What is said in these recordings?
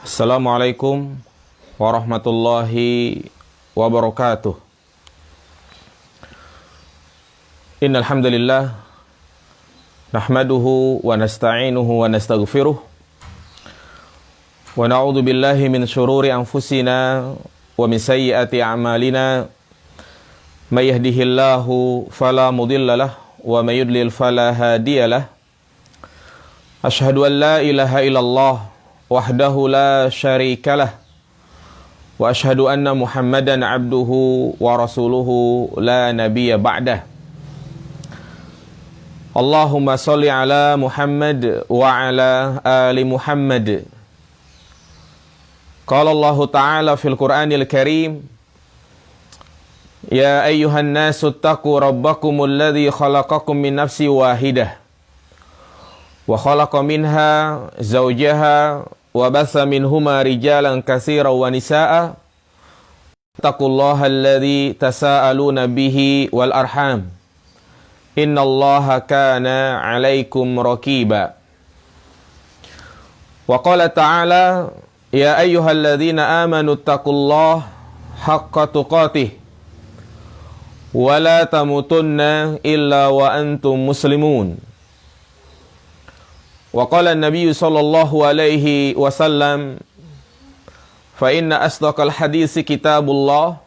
Assalamualaikum warahmatullahi wabarakatuh. Innal hamdalillah nahmaduhu wa nasta'inuhu wa nastaghfiruh wa na'udzu billahi min syururi anfusina wa min sayyiati a'malina. May yahdihillahu fala mudhillalah wa may yudlil fala hadiyalah. Asyhadu an la ilaha illallah wahdahu la syarikalah wa asyhadu anna Muhammadan abduhu wa rasuluhu la nabiyya ba'dah. Allahumma shalli ala Muhammad wa ala ali Muhammad. Qala Allah Ta'ala fil Qur'anil Karim, ya ayyuhan nasu taqu rabbakumul ladzi khalaqakum min nafsin wahidah wa khalaqa minha zawjaha wa batha minhuma rijalan katsiran wa nisaa'a taqullaha alladzi tasaaluna bihi wal arham innallaha kana 'alaikum raqiba. Wa qala ta'ala, ya ayyuhalladzina amanu taqullaha haqqa tuqatih wa la tamutunna illa wa antum muslimun. Wa qala an-nabiy sallallahu alaihi wasallam, fa inna asdaqal hadisi kitabullah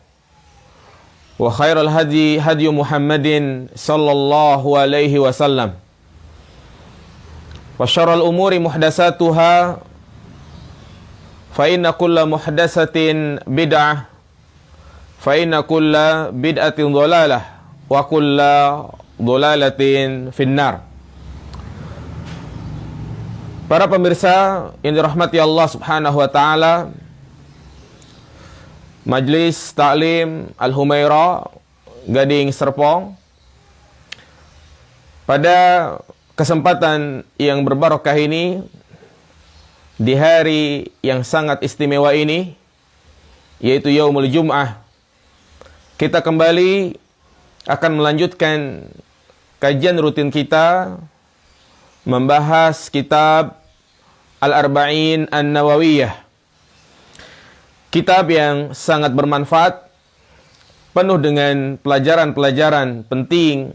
wa khairal hadi hadi Muhammadin sallallahu alaihi wasallam wa syarrul umuri muhdatsatuha fa inna kulla muhdatsatin bid'ah fa inna kulla bid'atin dhalalah wa kulla dhalalatin finnar. Para pemirsa yang dirahmati Allah Subhanahu wa taala, Majlis Ta'lim Al-Humaira Gading Serpong, pada kesempatan yang berbarokah ini, di hari yang sangat istimewa ini, yaitu Yaumul Jum'ah, kita kembali akan melanjutkan kajian rutin kita membahas kitab Al-Arba'in An-Nawawiyah, kitab yang sangat bermanfaat, penuh dengan pelajaran-pelajaran penting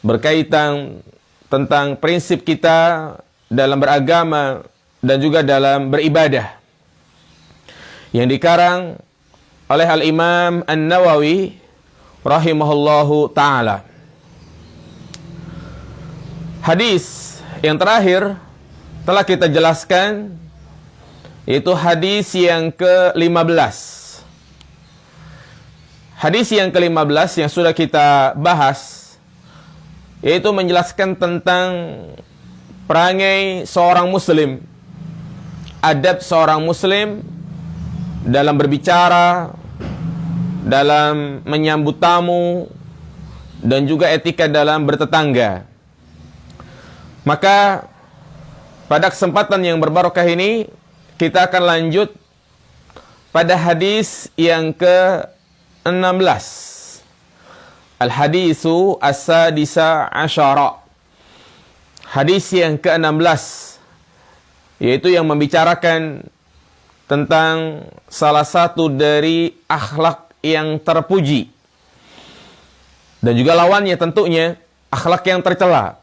berkaitan tentang prinsip kita dalam beragama dan juga dalam beribadah, yang dikarang oleh Al-Imam An-Nawawi rahimahullahu ta'ala. Hadis yang terakhir telah kita jelaskan, yaitu hadis yang ke-15. Hadis yang ke-15 yang sudah kita bahas, yaitu menjelaskan tentang perangai seorang muslim, adab seorang muslim dalam berbicara, dalam menyambut tamu, dan juga etika dalam bertetangga. Maka pada kesempatan yang berbarokah ini, kita akan lanjut pada hadis yang ke-16. Al-hadisu as-sadisa asyara. Hadis yang ke-16, yaitu yang membicarakan tentang salah satu dari akhlak yang terpuji, dan juga lawannya tentunya akhlak yang tercela.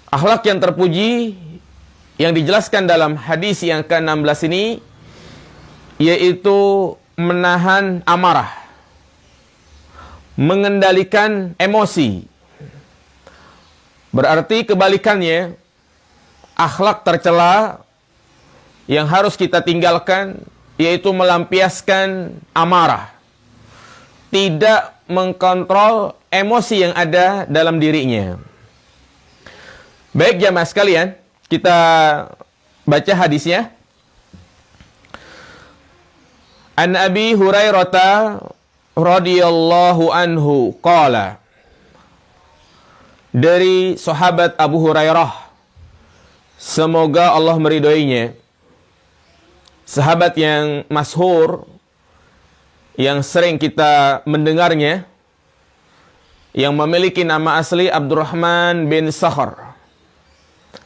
Akhlak yang terpuji yang dijelaskan dalam hadis yang ke-16 ini, yaitu menahan amarah, mengendalikan emosi. Berarti kebalikannya, akhlak tercela yang harus kita tinggalkan, yaitu melampiaskan amarah, tidak mengkontrol emosi yang ada dalam dirinya. Baik jamaah sekalian, kita baca hadisnya. An Abi Hurairah radhiyallahu anhu qala, dari sahabat Abu Hurairah, semoga Allah meridhoinya, sahabat yang masyhur, yang sering kita mendengarnya, yang memiliki nama asli Abdurrahman bin Sakhar,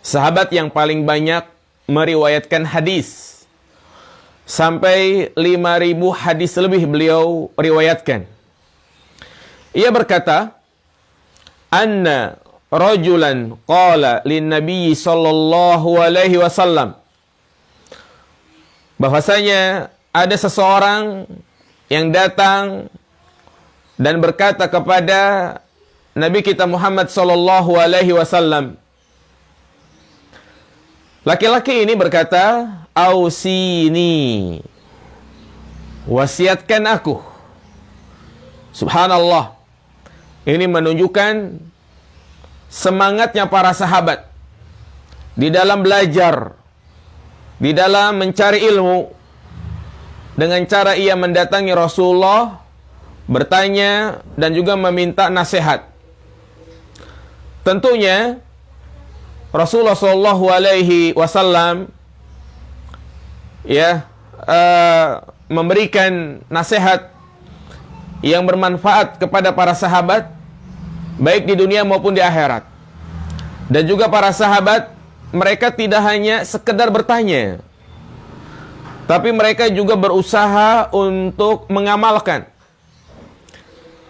sahabat yang paling banyak meriwayatkan hadis. Sampai 5.000 hadis lebih beliau riwayatkan. Ia berkata, anna rajulan qala lin nabiy sallallahu alaihi wasallam, bahwasanya ada seseorang yang datang dan berkata kepada Nabi kita Muhammad sallallahu alaihi wasallam. Laki-laki ini berkata, ausini, wasiatkan aku. Subhanallah. Ini menunjukkan semangatnya para sahabat di dalam belajar, di dalam mencari ilmu, dengan cara ia mendatangi Rasulullah, bertanya dan juga meminta nasihat. Tentunya Rasulullah Shallallahu Alaihi Wasallam memberikan nasihat yang bermanfaat kepada para sahabat, baik di dunia maupun di akhirat. Dan juga para sahabat, mereka tidak hanya sekedar bertanya, tapi mereka juga berusaha untuk mengamalkan.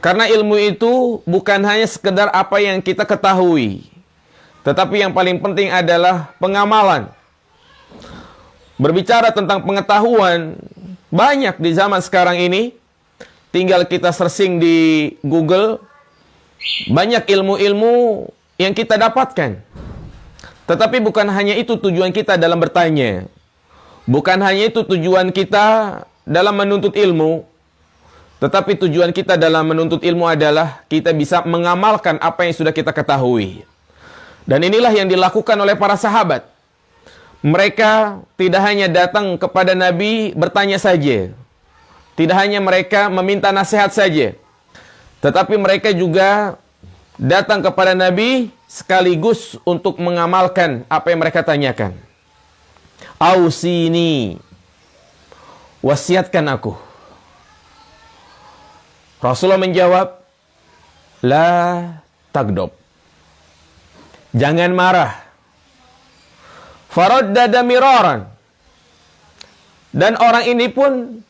Karena ilmu itu bukan hanya sekedar apa yang kita ketahui, tetapi yang paling penting adalah pengamalan. Berbicara tentang pengetahuan, banyak di zaman sekarang ini. Tinggal kita searching di Google, banyak ilmu-ilmu yang kita dapatkan. Tetapi bukan hanya itu tujuan kita dalam bertanya. Bukan hanya itu tujuan kita dalam menuntut ilmu. Tetapi tujuan kita dalam menuntut ilmu adalah kita bisa mengamalkan apa yang sudah kita ketahui. Dan inilah yang dilakukan oleh para sahabat. Mereka tidak hanya datang kepada Nabi bertanya saja. Tidak hanya mereka meminta nasihat saja. Tetapi mereka juga datang kepada Nabi sekaligus untuk mengamalkan apa yang mereka tanyakan. Ausini, wasiatkan aku. Rasulullah menjawab, la tagdob, jangan marah. Faraddada miraran, dan orang ini pun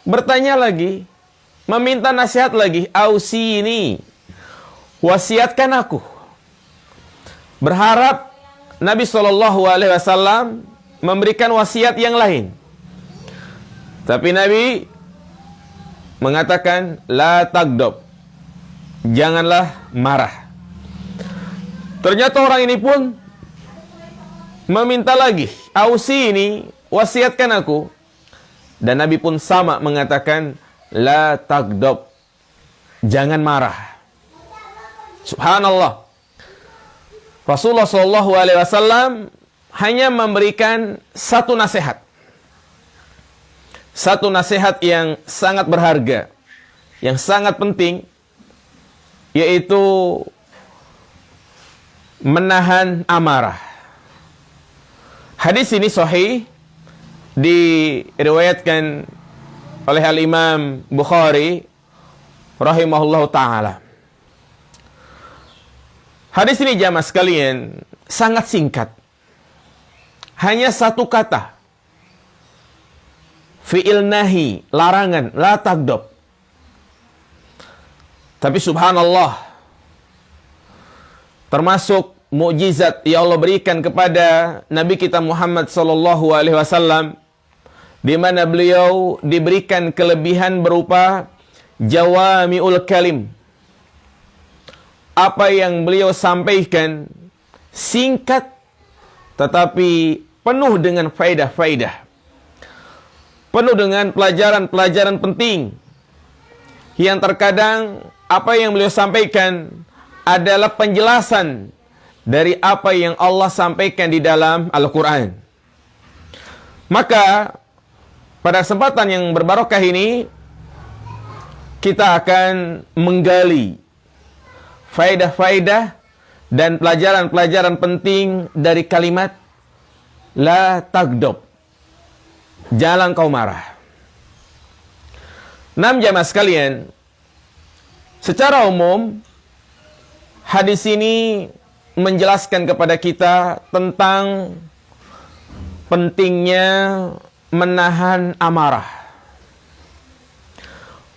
bertanya lagi, meminta nasihat lagi. Ausini, wasiatkan aku. Berharap Nabi SAW memberikan wasiat yang lain. Tapi Nabi mengatakan, la tagdob, janganlah marah. Ternyata orang ini pun meminta lagi, ausini, wasiatkan aku. Dan Nabi pun sama mengatakan, la tagdob, jangan marah. Subhanallah. Rasulullah SAW hanya memberikan satu nasihat. Satu nasihat yang sangat berharga, yang sangat penting, yaitu menahan amarah. Hadis ini sahih, diriwayatkan oleh Al-Imam Bukhari rahimahullahu ta'ala. Hadis ini jamaah sekalian sangat singkat. Hanya satu kata. Fi'il nahi, larangan, la tagdob. Tapi subhanallah, termasuk mukjizat yang Allah berikan kepada Nabi kita Muhammad sallallahu alaihi wasallam, di mana beliau diberikan kelebihan berupa jawami'ul kalim. Apa yang beliau sampaikan singkat tetapi penuh dengan faedah-faedah. Penuh dengan pelajaran-pelajaran penting. Yang terkadang apa yang beliau sampaikan adalah penjelasan dari apa yang Allah sampaikan di dalam Al-Quran. Maka pada kesempatan yang berbarokah ini, kita akan menggali faedah-faedah dan pelajaran-pelajaran penting dari kalimat la tagdob, jangan kau marah. Jamaah sekalian, secara umum hadis ini menjelaskan kepada kita tentang pentingnya menahan amarah,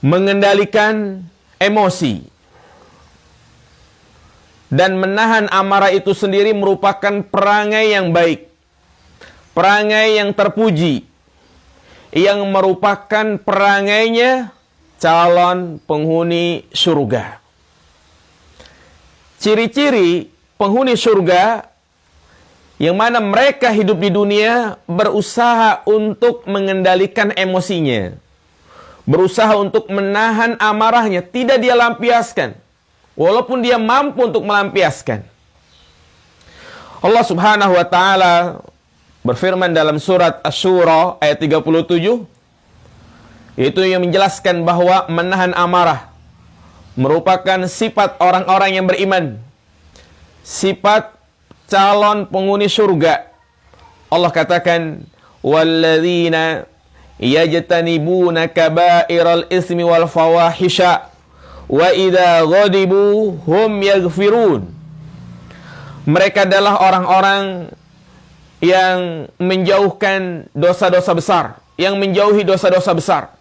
mengendalikan emosi. Dan menahan amarah itu sendiri merupakan perangai yang baik, perangai yang terpuji, yang merupakan perangainya calon penghuni surga. Ciri-ciri penghuni surga yang mana mereka hidup di dunia berusaha untuk mengendalikan emosinya, berusaha untuk menahan amarahnya, tidak dia lampiaskan, walaupun dia mampu untuk melampiaskan. Allah Subhanahu wa taala berfirman dalam surat Asy-Syura ayat 37, itu yang menjelaskan bahwa menahan amarah merupakan sifat orang-orang yang beriman, sifat calon penghuni surga. Allah katakan, walladzina yajtanibuna kaba'iral ismi wal fawahisha wa idza ghadibu hum yaghfirun. Mereka adalah orang-orang yang menjauhkan dosa-dosa besar, yang menjauhi dosa-dosa besar,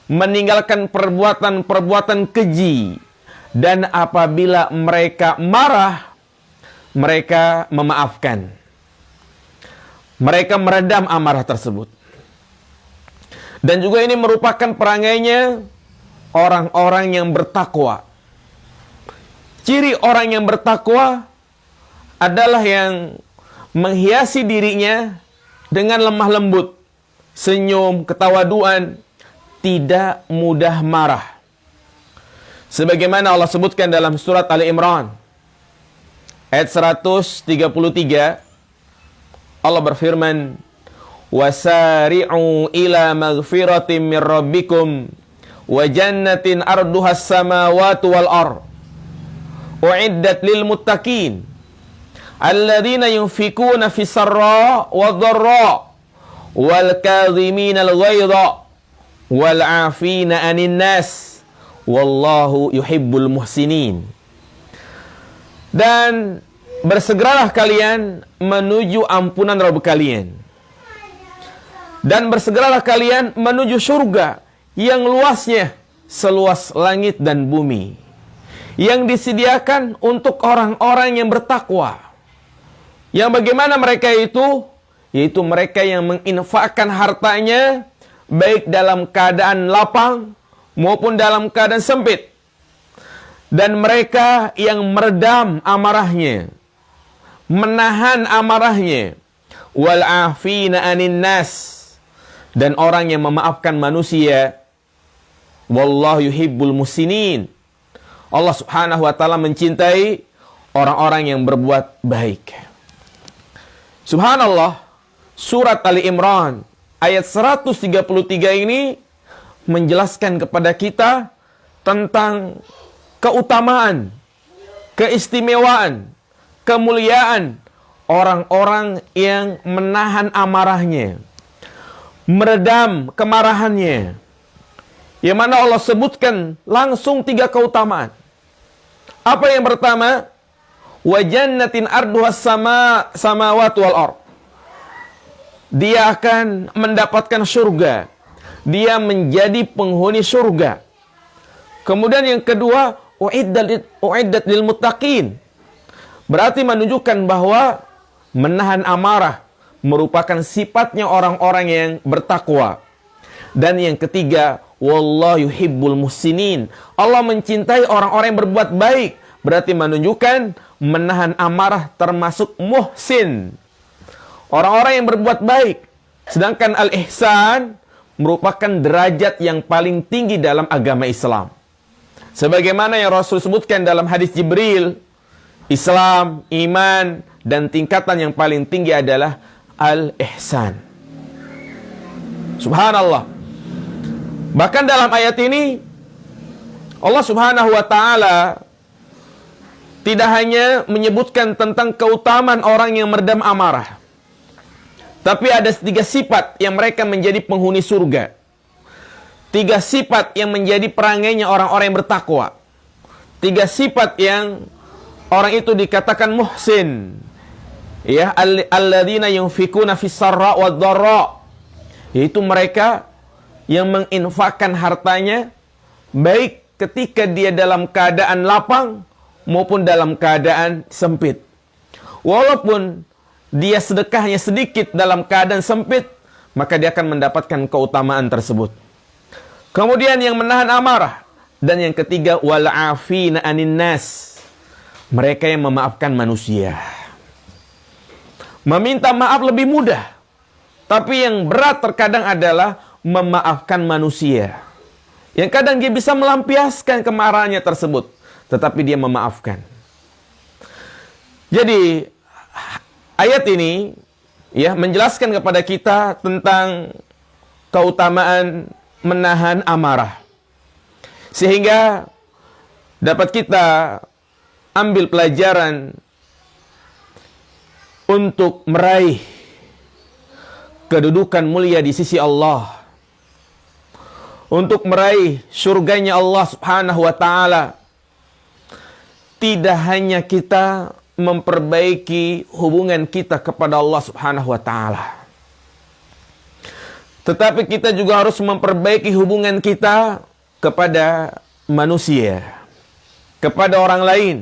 meninggalkan perbuatan-perbuatan keji, dan apabila mereka marah, mereka memaafkan. Mereka meredam amarah tersebut. Dan juga ini merupakan perangainya orang-orang yang bertakwa. Ciri orang yang bertakwa adalah yang menghiasi dirinya dengan lemah lembut, senyum, ketawaduan, tidak mudah marah. Sebagaimana Allah sebutkan dalam surat Ali Imran ayat 133, Allah berfirman, wasari'u ila maghfiratin min rabbikum wa jannatin arduhas samawati wal ard uiddat lil muttaqin alladzina yunfikuna fis sarra wad dharra wal kadhimina al ghaidha wal 'afina 'anil nas wallahu yuhibbul muhsinin. Dan bersegeralah kalian menuju ampunan Rabb kalian, dan bersegeralah kalian menuju surga yang luasnya seluas langit dan bumi, yang disediakan untuk orang-orang yang bertakwa. Yang bagaimana mereka itu? Yaitu mereka yang menginfakkan hartanya baik dalam keadaan lapang maupun dalam keadaan sempit. Dan mereka yang meredam amarahnya, menahan amarahnya, wal afina 'anin nas, dan orang yang memaafkan manusia. Wallahu yuhibbul muhsinin. Allah Subhanahu wa taala mencintai orang-orang yang berbuat baik. Subhanallah, surat Ali Imran ayat 133 ini menjelaskan kepada kita tentang keutamaan, keistimewaan, kemuliaan orang-orang yang menahan amarahnya, meredam kemarahannya. Yang mana Allah sebutkan langsung 3 keutamaan. Apa yang pertama? Wa jannatin arduhas samawati wal ard. Dia akan mendapatkan surga. Dia menjadi penghuni surga. Kemudian yang kedua, uiddat lil muttaqin. Berarti menunjukkan bahwa menahan amarah merupakan sifatnya orang-orang yang bertakwa. Dan yang ketiga, wallahu yuhibbul muhsinin. Allah mencintai orang-orang yang berbuat baik. Berarti menunjukkan menahan amarah termasuk muhsin, orang-orang yang berbuat baik. Sedangkan al-ihsan merupakan derajat yang paling tinggi dalam agama Islam. Sebagaimana yang Rasul sebutkan dalam hadis Jibril, Islam, iman, dan tingkatan yang paling tinggi adalah al-ihsan. Subhanallah. Bahkan dalam ayat ini Allah Subhanahu wa taala tidak hanya menyebutkan tentang keutamaan orang yang meredam amarah, tapi ada 3 sifat yang mereka menjadi penghuni surga. 3 sifat yang menjadi perangainya orang-orang yang bertakwa. 3 sifat yang orang itu dikatakan muhsin, Ya, alladzina yunfikuna fis sarra wad dharra, yaitu mereka yang menginfakkan hartanya baik ketika dia dalam keadaan lapang maupun dalam keadaan sempit. Walaupun dia sedekahnya sedikit dalam keadaan sempit, maka dia akan mendapatkan keutamaan tersebut. Kemudian yang menahan amarah. Dan yang ketiga, wal afina anin nas, mereka yang memaafkan manusia. Meminta maaf lebih mudah, tapi yang berat terkadang adalah memaafkan manusia. Yang kadang dia bisa melampiaskan kemarahannya tersebut, tetapi dia memaafkan. Jadi ayat ini ya menjelaskan kepada kita tentang keutamaan menahan amarah, sehingga dapat kita ambil pelajaran untuk meraih kedudukan mulia di sisi Allah, untuk meraih surganya Allah Subhanahu wa ta'ala. Tidak hanya kita memperbaiki hubungan kita kepada Allah Subhanahu wa ta'ala, tetapi kita juga harus memperbaiki hubungan kita kepada manusia, kepada orang lain.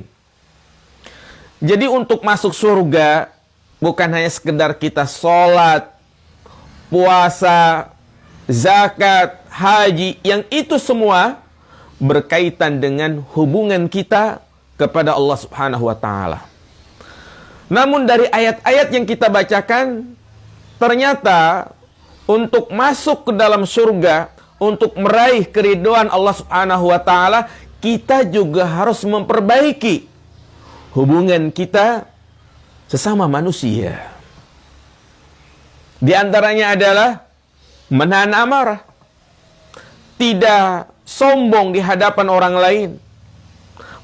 Jadi untuk masuk surga bukan hanya sekedar kita sholat, puasa, zakat, haji, yang itu semua berkaitan dengan hubungan kita kepada Allah Subhanahu wa ta'ala. Namun dari ayat-ayat yang kita bacakan, ternyata untuk masuk ke dalam surga, untuk meraih keridhaan Allah Subhanahu wa ta'ala, kita juga harus memperbaiki hubungan kita sesama manusia. Di antaranya adalah menahan amarah, tidak sombong di hadapan orang lain,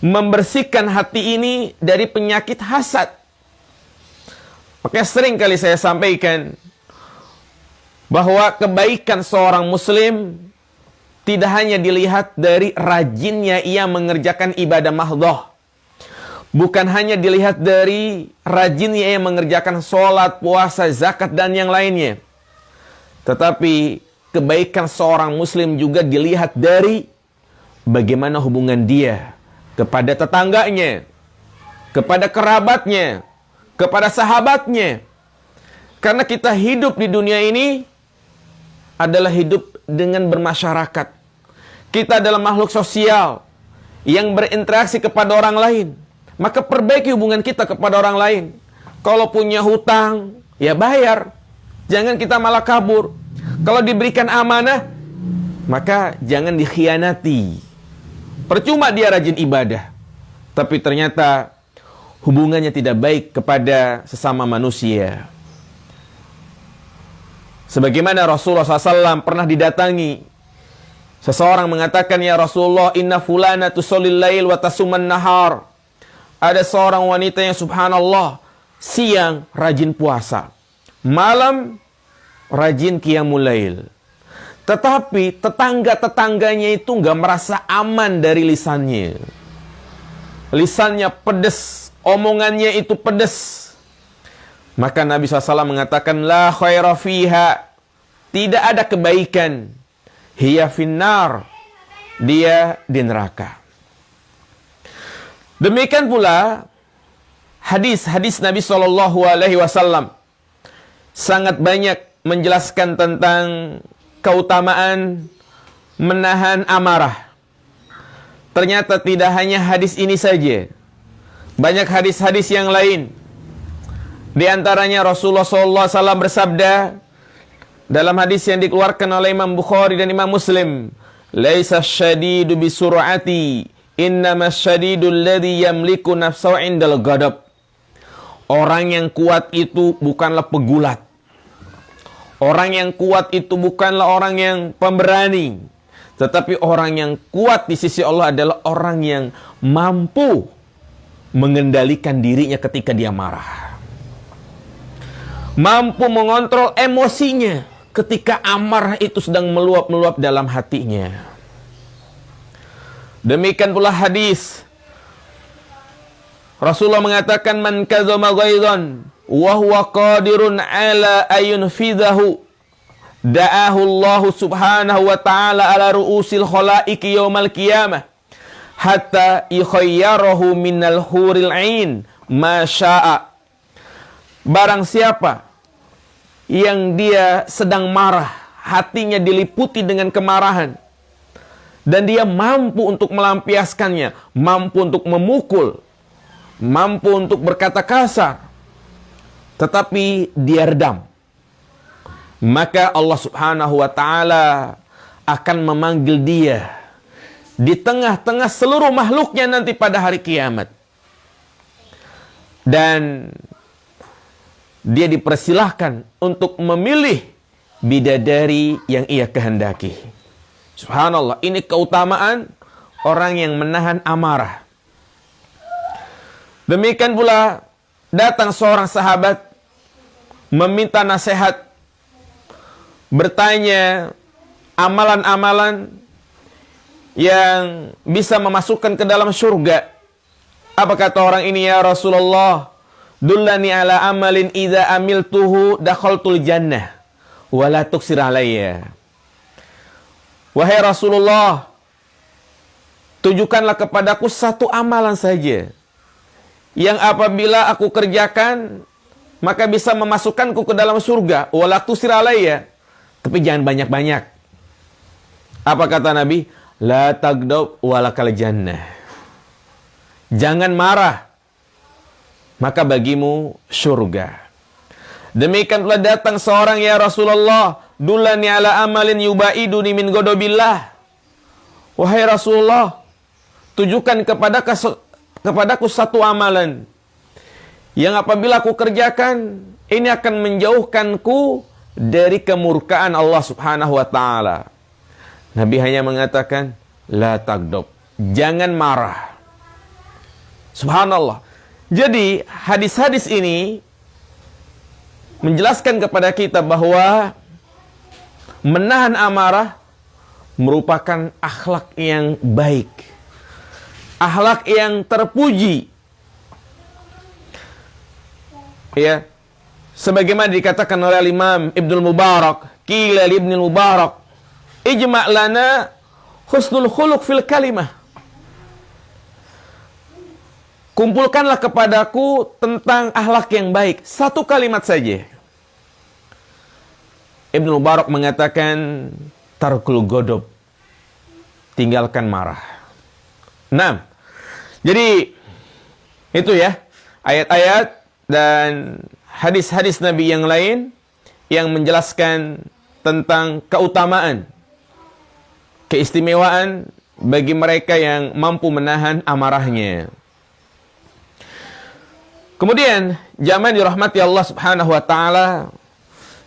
membersihkan hati ini dari penyakit hasad. Makanya sering kali saya sampaikan bahwa kebaikan seorang muslim tidak hanya dilihat dari rajinnya ia mengerjakan ibadah mahdhah, bukan hanya dilihat dari rajinnya ia mengerjakan sholat, puasa, zakat, dan yang lainnya, tetapi kebaikan seorang muslim juga dilihat dari bagaimana hubungan dia kepada tetangganya, kepada kerabatnya, kepada sahabatnya. Karena kita hidup di dunia ini adalah hidup dengan bermasyarakat. Kita adalah makhluk sosial yang berinteraksi kepada orang lain. Maka perbaiki hubungan kita kepada orang lain. Kalau punya hutang, ya bayar. Jangan kita malah kabur. Kalau diberikan amanah, maka jangan dikhianati. Percuma dia rajin ibadah, tapi ternyata hubungannya tidak baik kepada sesama manusia. Sebagaimana Rasulullah SAW pernah didatangi seseorang mengatakan, ya Rasulullah, inna fulana tusallil lail wa tasuman nahar. Ada seorang wanita yang subhanallah, siang rajin puasa, malam rajin qiyamul lail. Tetapi tetangga-tetangganya itu nggak merasa aman dari lisannya. Lisannya pedes, omongannya itu pedes. Maka Nabi SAW mengatakan, la khaira fiha, tidak ada kebaikan. Hiya finnar, dia di neraka. Demikian pula hadis-hadis Nabi SAW sangat banyak menjelaskan tentang keutamaan menahan amarah. Ternyata tidak hanya hadis ini saja, banyak hadis-hadis yang lain. Di antaranya Rasulullah SAW bersabda dalam hadis yang dikeluarkan oleh Imam Bukhari dan Imam Muslim, laisa syadidu bisur'ati, innama syadidul ladzi yamliku nafsahu indal ghadab. Orang yang kuat itu bukanlah pegulat. Orang yang kuat itu bukanlah orang yang pemberani, tetapi orang yang kuat di sisi Allah adalah orang yang mampu mengendalikan dirinya ketika dia marah. Mampu mengontrol emosinya ketika amarah itu sedang meluap-meluap dalam hatinya. Demikian pula hadis Rasulullah mengatakan, man kadzama ghaidhan wa huwa qadirun ala ayunfidhahu da'ahu Allah subhanahu wa ta'ala ala ru'usil khalaiki yawmal qiyamah hatta yukhayyarahu minal huril ain ma syaa. Barang siapa yang dia sedang marah, hatinya diliputi dengan kemarahan, dan dia mampu untuk melampiaskannya, mampu untuk memukul, mampu untuk berkata kasar, tetapi dia redam, maka Allah subhanahu wa ta'ala akan memanggil dia di tengah-tengah seluruh makhluknya nanti pada hari kiamat. Dan dia dipersilahkan untuk memilih bidadari yang ia kehendaki. Subhanallah, ini keutamaan orang yang menahan amarah. Demikian pula datang seorang sahabat meminta nasihat, bertanya amalan-amalan yang bisa memasukkan ke dalam surga. Apa kata orang ini? Ya Rasulullah, dullani ala amalin idza amiltuhu dakhaltul jannah wa la tuksir alayya. Wahai Rasulullah, tunjukkanlah kepadaku satu amalan saja yang apabila aku kerjakan maka bisa memasukkanku ke dalam surga. Wa la tuksir alayya, tapi jangan banyak-banyak. Apa kata Nabi? La tagdab wa lakal jannah. Jangan marah, maka bagimu surga. Demikian pula datang seorang, ya Rasulullah, dullani ala amalin yubaiduni min ghadabillah. Wahai Rasulullah, tunjukkan kepadaku satu amalan yang apabila aku kerjakan, ini akan menjauhkanku dari kemurkaan Allah subhanahu wa ta'ala. Nabi hanya mengatakan, la tagdob, jangan marah. Subhanallah. Jadi hadis-hadis ini menjelaskan kepada kita bahwa menahan amarah merupakan akhlak yang baik, akhlak yang terpuji. Ya, sebagaimana dikatakan oleh Imam Ibnul Mubarak, qila li Ibnul Mubarak, ijma' lana husnul khuluq fil kalimah. Kumpulkanlah kepadaku tentang akhlak yang baik, satu kalimat saja. Ibnu Mubarak mengatakan, tarkul ghadab, tinggalkan marah. Nah, jadi itu ya, ayat-ayat dan hadis-hadis Nabi yang lain yang menjelaskan tentang keutamaan, keistimewaan bagi mereka yang mampu menahan amarahnya. Kemudian, jamaah dirahmati Allah subhanahu wa ta'ala,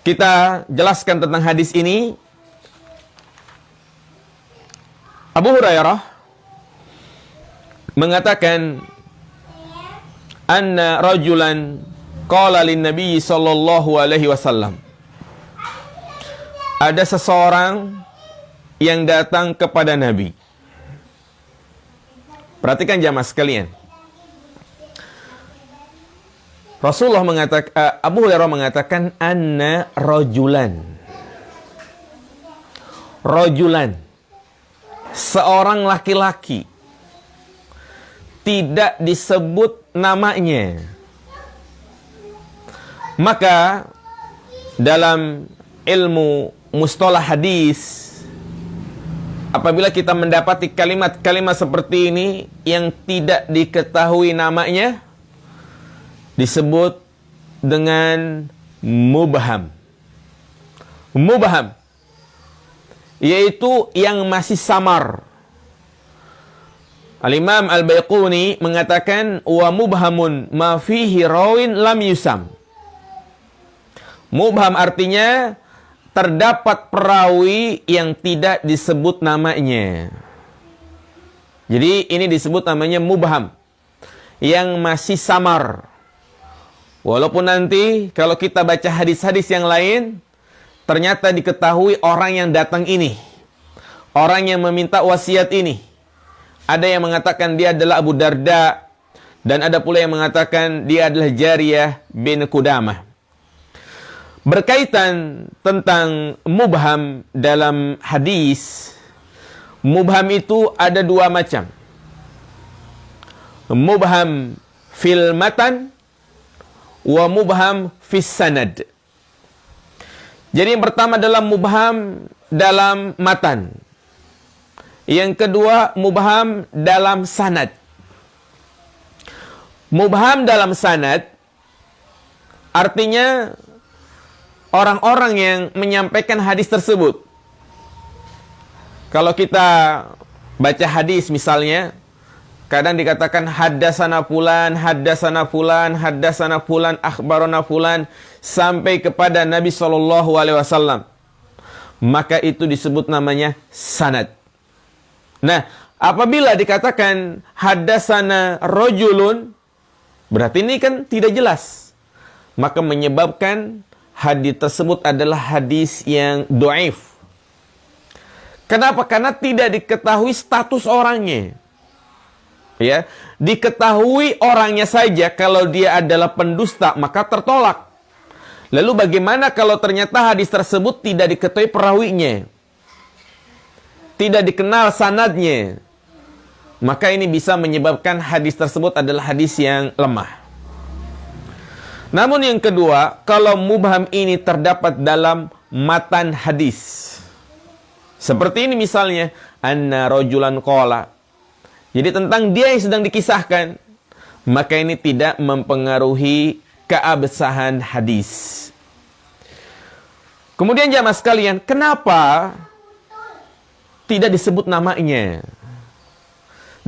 kita jelaskan tentang hadis ini. Abu Hurairah mengatakan, anna rajulan qala lin nabi sallallahu alaihi wasallam. Ada seseorang yang datang kepada Nabi. Perhatikan jamaah sekalian. Rasulullah mengatakan, Abu Hurairah mengatakan, anna rajulan, seorang laki-laki, tidak disebut namanya. Maka dalam ilmu mustalah hadis, apabila kita mendapati kalimat-kalimat seperti ini yang tidak diketahui namanya, disebut dengan mubham. Mubham, yaitu yang masih samar. Al-Imam Al-Baiquni mengatakan, wa mubhamun ma fihi rawin lam yusam. Mubham artinya terdapat perawi yang tidak disebut namanya. Jadi ini disebut namanya mubham, yang masih samar. Walaupun nanti kalau kita baca hadis-hadis yang lain, ternyata diketahui orang yang datang ini, orang yang meminta wasiat ini. Ada yang mengatakan dia adalah Abu Darda, Dan ada pula yang mengatakan dia adalah Jariyah bin Qudamah. Berkaitan tentang mubham dalam hadis, mubham itu ada dua macam. Mubham fil matan wa mubham fis sanad. Jadi yang pertama adalah mubham dalam matan. Yang kedua mubham dalam sanad. Mubham dalam sanad artinya orang-orang yang menyampaikan hadis tersebut. Kalau kita baca hadis misalnya, kadang dikatakan haddasana fulan, haddasana fulan, haddasana fulan, akhbarana fulan, sampai kepada Nabi SAW. Maka itu disebut namanya sanad. Nah, apabila dikatakan haddasana rojulun, berarti ini kan tidak jelas. Maka menyebabkan hadis tersebut adalah hadis yang dhaif. Kenapa? Karena tidak diketahui status orangnya. Ya, diketahui orangnya saja kalau dia adalah pendusta maka tertolak. Lalu bagaimana kalau ternyata hadis tersebut tidak diketahui perawinya? Tidak dikenal sanadnya. Maka ini bisa menyebabkan hadis tersebut adalah hadis yang lemah. Namun yang kedua, kalau mubham ini terdapat dalam matan hadis. Seperti ini misalnya, anna rajulan qala. Jadi tentang dia yang sedang dikisahkan, maka ini tidak mempengaruhi keabsahan hadis. Kemudian jamaah sekalian, kenapa tidak disebut namanya?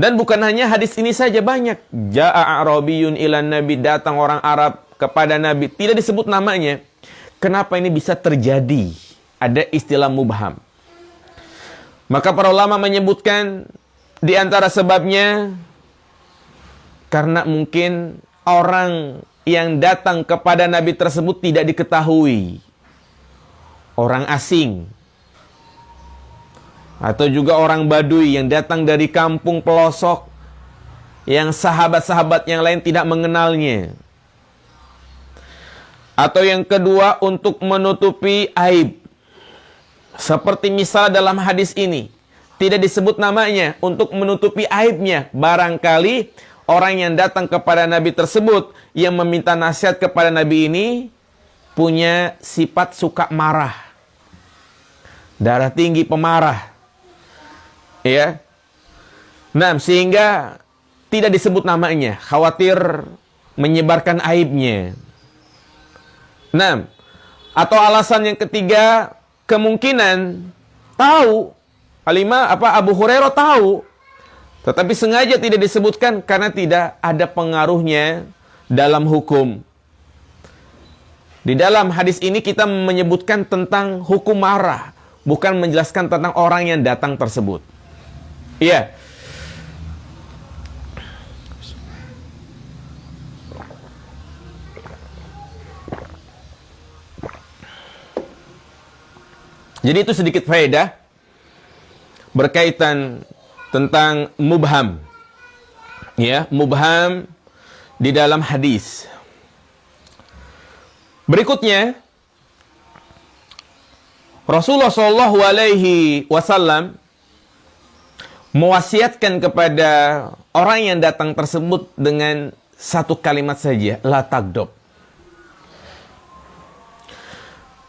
Dan bukan hanya hadis ini saja, banyak. Ja'a a'rabiyun ilan nabi, datang orang Arab kepada Nabi, tidak disebut namanya. Kenapa ini bisa terjadi? Ada istilah mubham. Maka para ulama menyebutkan di antara sebabnya karena mungkin orang yang datang kepada Nabi tersebut tidak diketahui. Orang asing. Atau juga orang Baduy yang datang dari kampung pelosok yang sahabat-sahabat yang lain tidak mengenalnya. Atau yang kedua, untuk menutupi aib. Seperti misal dalam hadis ini, tidak disebut namanya untuk menutupi aibnya. Barangkali orang yang datang kepada Nabi tersebut, yang meminta nasihat kepada Nabi ini, punya sifat suka marah. Darah tinggi, pemarah. Ya. Nah, sehingga tidak disebut namanya. Khawatir menyebarkan aibnya. Nah, atau alasan yang ketiga, kemungkinan tahu, Abu Hurairah tahu, tetapi sengaja tidak disebutkan karena tidak ada pengaruhnya dalam hukum. Di dalam hadis ini kita menyebutkan tentang hukum marah, bukan menjelaskan tentang orang yang datang tersebut. Iya. Jadi itu sedikit faedah berkaitan tentang mubham. Ya, mubham di dalam hadis. Berikutnya, Rasulullah SAW mewasiatkan kepada orang yang datang tersebut dengan satu kalimat saja, la tagdob.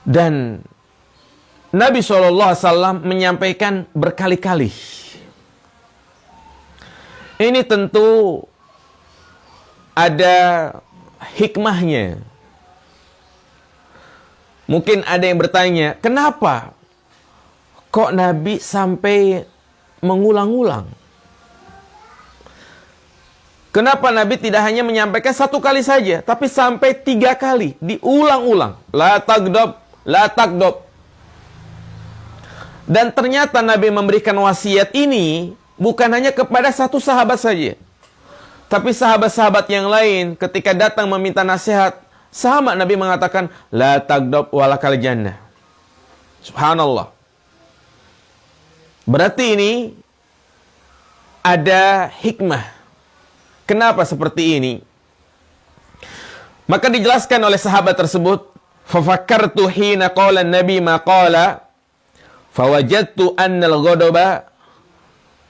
Dan Nabi SAW menyampaikan berkali-kali. Ini tentu ada hikmahnya. Mungkin ada yang bertanya, kenapa kok Nabi sampai mengulang-ulang? Kenapa Nabi tidak hanya menyampaikan satu kali saja, tapi sampai 3 kali, diulang-ulang. La tagdob, la tagdob. Dan ternyata Nabi memberikan wasiat ini bukan hanya kepada satu sahabat saja. Tapi sahabat-sahabat yang lain ketika datang meminta nasihat, sama Nabi mengatakan, la tagdob walakal jannah. Subhanallah. Berarti ini ada hikmah. Kenapa seperti ini? Maka dijelaskan oleh sahabat tersebut, "Fafakkartu hina qala Nabi ma qala, fawajadtu anna al-ghadaba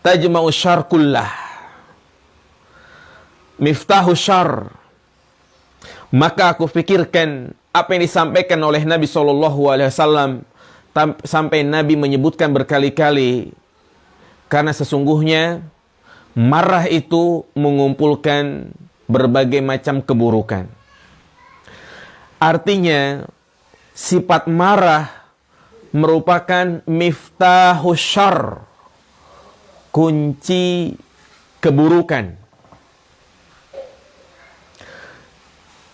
tajma'u syarr kullah. Miftahu syarr." Maka aku pikirkan apa yang disampaikan oleh Nabi SAW sampai Nabi menyebutkan berkali-kali, karena sesungguhnya marah itu mengumpulkan berbagai macam keburukan. Artinya sifat marah merupakan miftahu syarr, kunci keburukan.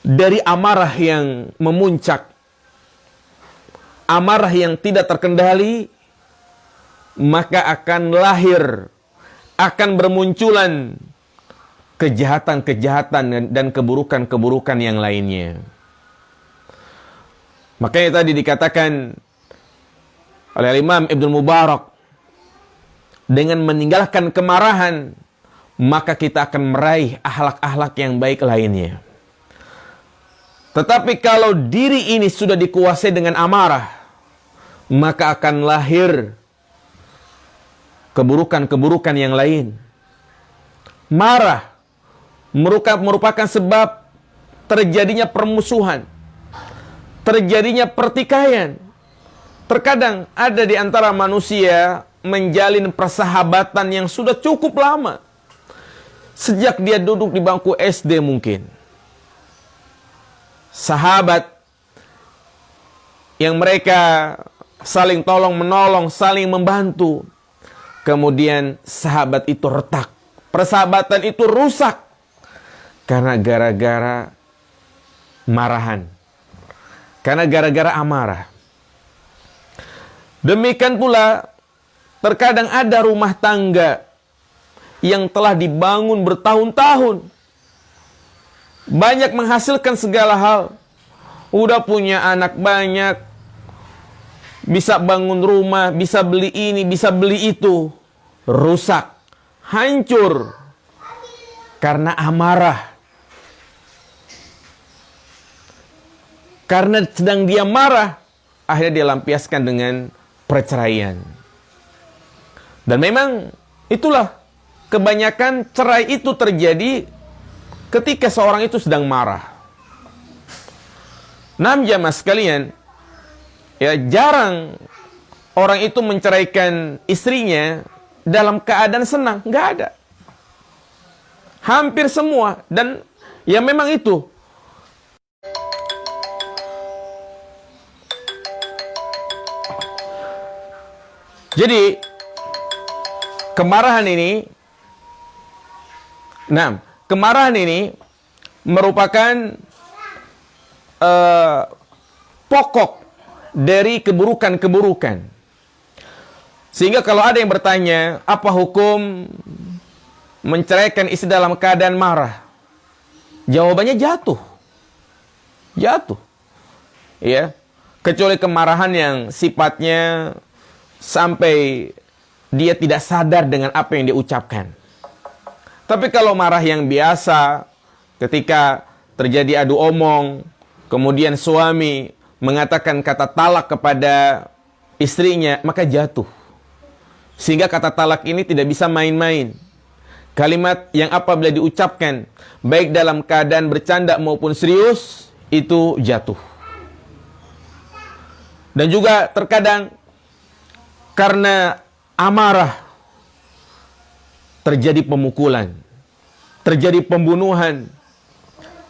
Dari amarah yang memuncak, amarah yang tidak terkendali, maka akan lahir, akan bermunculan kejahatan-kejahatan dan keburukan-keburukan yang lainnya. Makanya tadi dikatakan oleh Imam Ibnu Mubarak, dengan meninggalkan kemarahan, maka kita akan meraih akhlak-akhlak yang baik lainnya. Tetapi kalau diri ini sudah dikuasai dengan amarah, maka akan lahir keburukan-keburukan yang lain. Marah merupakan sebab terjadinya permusuhan, terjadinya pertikaian. Terkadang ada di antara manusia menjalin persahabatan yang sudah cukup lama, sejak dia duduk di bangku SD mungkin. Sahabat yang mereka saling tolong menolong, saling membantu. Kemudian sahabat itu retak, persahabatan itu rusak karena gara-gara marahan, karena gara-gara amarah. Demikian pula terkadang ada rumah tangga yang telah dibangun bertahun-tahun, banyak menghasilkan segala hal, udah punya anak banyak, bisa bangun rumah, bisa beli ini, bisa beli itu, rusak, hancur karena amarah. Karena sedang dia marah, akhirnya dia lampiaskan dengan perceraian. Dan memang itulah kebanyakan cerai itu terjadi ketika seorang itu sedang marah. Jamaah sekalian, ya jarang orang itu menceraikan istrinya dalam keadaan senang, nggak ada. Hampir semua, dan ya memang itu. Jadi kemarahan ini, kemarahan ini merupakan pokok dari keburukan-keburukan. Sehingga kalau ada yang bertanya, apa hukum menceraikan istri dalam keadaan marah? Jawabannya jatuh. Jatuh. Ya. Kecuali kemarahan yang sifatnya sampai dia tidak sadar dengan apa yang dia ucapkan. Tapi kalau marah yang biasa, ketika terjadi adu omong, kemudian suami mengatakan kata talak kepada istrinya, maka jatuh. Sehingga kata talak ini tidak bisa main-main. Kalimat yang apabila diucapkan, baik dalam keadaan bercanda maupun serius, itu jatuh. Dan juga terkadang karena amarah, terjadi pemukulan, terjadi pembunuhan,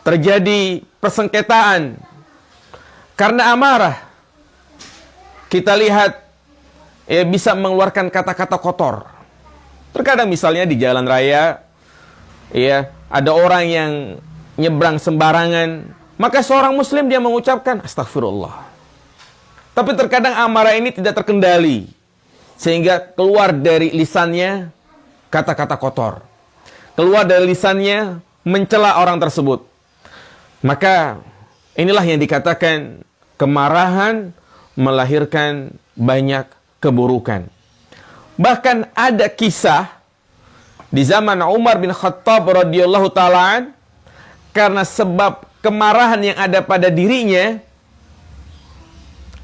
terjadi persengketaan. Karena amarah, kita lihat bisa mengeluarkan kata-kata kotor. Terkadang misalnya di jalan raya, ada orang yang nyebrang sembarangan, maka seorang muslim dia mengucapkan astagfirullah. Tapi terkadang amarah ini tidak terkendali, sehingga keluar dari lisannya kata-kata kotor, keluar dari lisannya mencela orang tersebut. Maka inilah yang dikatakan kemarahan melahirkan banyak keburukan. Bahkan ada kisah di zaman Umar bin Khattab radhiyallahu ta'ala, karena sebab kemarahan yang ada pada dirinya,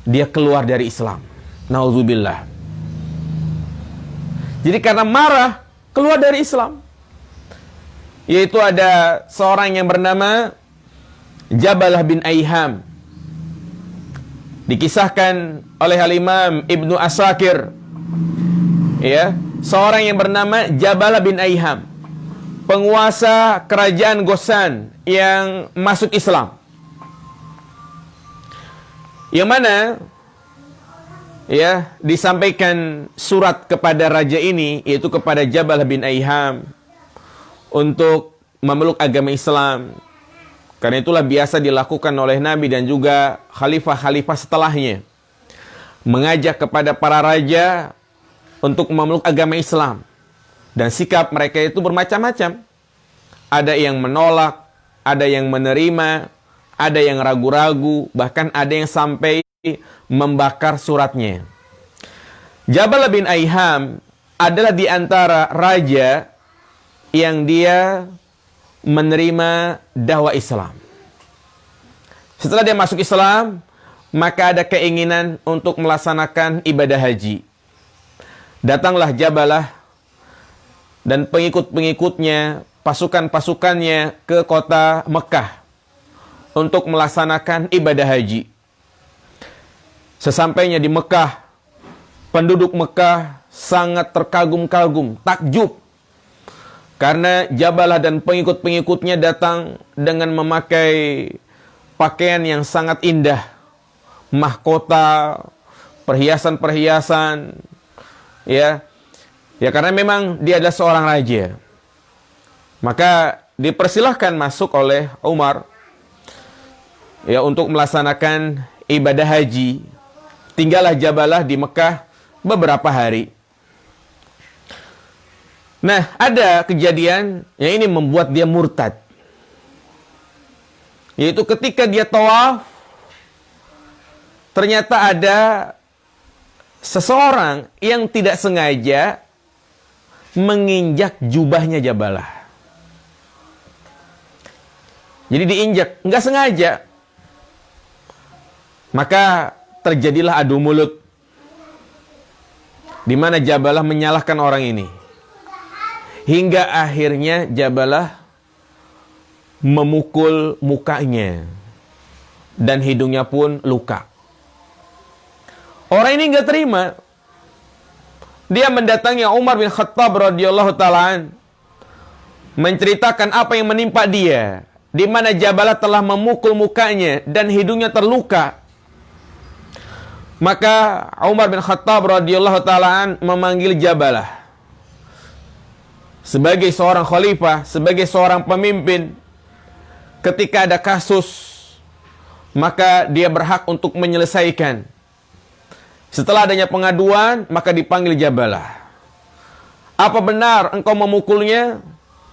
dia keluar dari Islam. Nauzubillah. Jadi karena marah, keluar dari Islam. Yaitu ada seorang yang bernama Jabalah bin Aiham. Dikisahkan oleh Al-Imam Ibnu Asakir, ya, seorang yang bernama Jabalah bin Aiham, penguasa kerajaan Ghassan yang masuk Islam. Yang mana, ya, disampaikan surat kepada raja ini, yaitu kepada Jabalah bin Aiham, untuk memeluk agama Islam. Karena itulah biasa dilakukan oleh Nabi dan juga khalifah-khalifah setelahnya, mengajak kepada para raja untuk memeluk agama Islam. Dan sikap mereka itu bermacam-macam. Ada yang menolak, ada yang menerima, ada yang ragu-ragu, bahkan ada yang sampai membakar suratnya. Jabalah bin Aiham adalah di antara raja yang dia menerima dakwah Islam. Setelah dia masuk Islam, maka ada keinginan untuk melaksanakan ibadah haji. Datanglah Jabalah dan pengikut-pengikutnya, pasukan-pasukannya ke kota Mekah untuk melaksanakan ibadah haji. Sesampainya di Mekah, penduduk Mekah sangat terkagum-kagum, takjub, karena Jabalah dan pengikut-pengikutnya datang dengan memakai pakaian yang sangat indah, mahkota, perhiasan-perhiasan, ya. Ya, karena memang dia adalah seorang raja. Maka dipersilahkan masuk oleh Umar, ya, untuk melaksanakan ibadah haji. Tinggallah Jabalah di Mekah beberapa hari. Nah, ada kejadian yang ini membuat dia murtad. Yaitu ketika dia tawaf, ternyata ada seseorang yang tidak sengaja menginjak jubahnya Jabalah. Jadi diinjak, nggak sengaja. Maka terjadilah adu mulut, di mana Jabalah menyalahkan orang ini. Hingga akhirnya Jabalah memukul mukanya dan hidungnya pun luka. Orang ini nggak terima. Dia mendatangi Umar bin Khattab radhiyallahu ta'ala, menceritakan apa yang menimpa dia, di mana Jabalah telah memukul mukanya dan hidungnya terluka. Maka Umar bin Khattab radhiyallahu ta'ala memanggil Jabalah sebagai seorang khalifah, sebagai seorang pemimpin. Ketika ada kasus, maka dia berhak untuk menyelesaikan. Setelah adanya pengaduan, maka dipanggil Jabalah. Apa benar engkau memukulnya?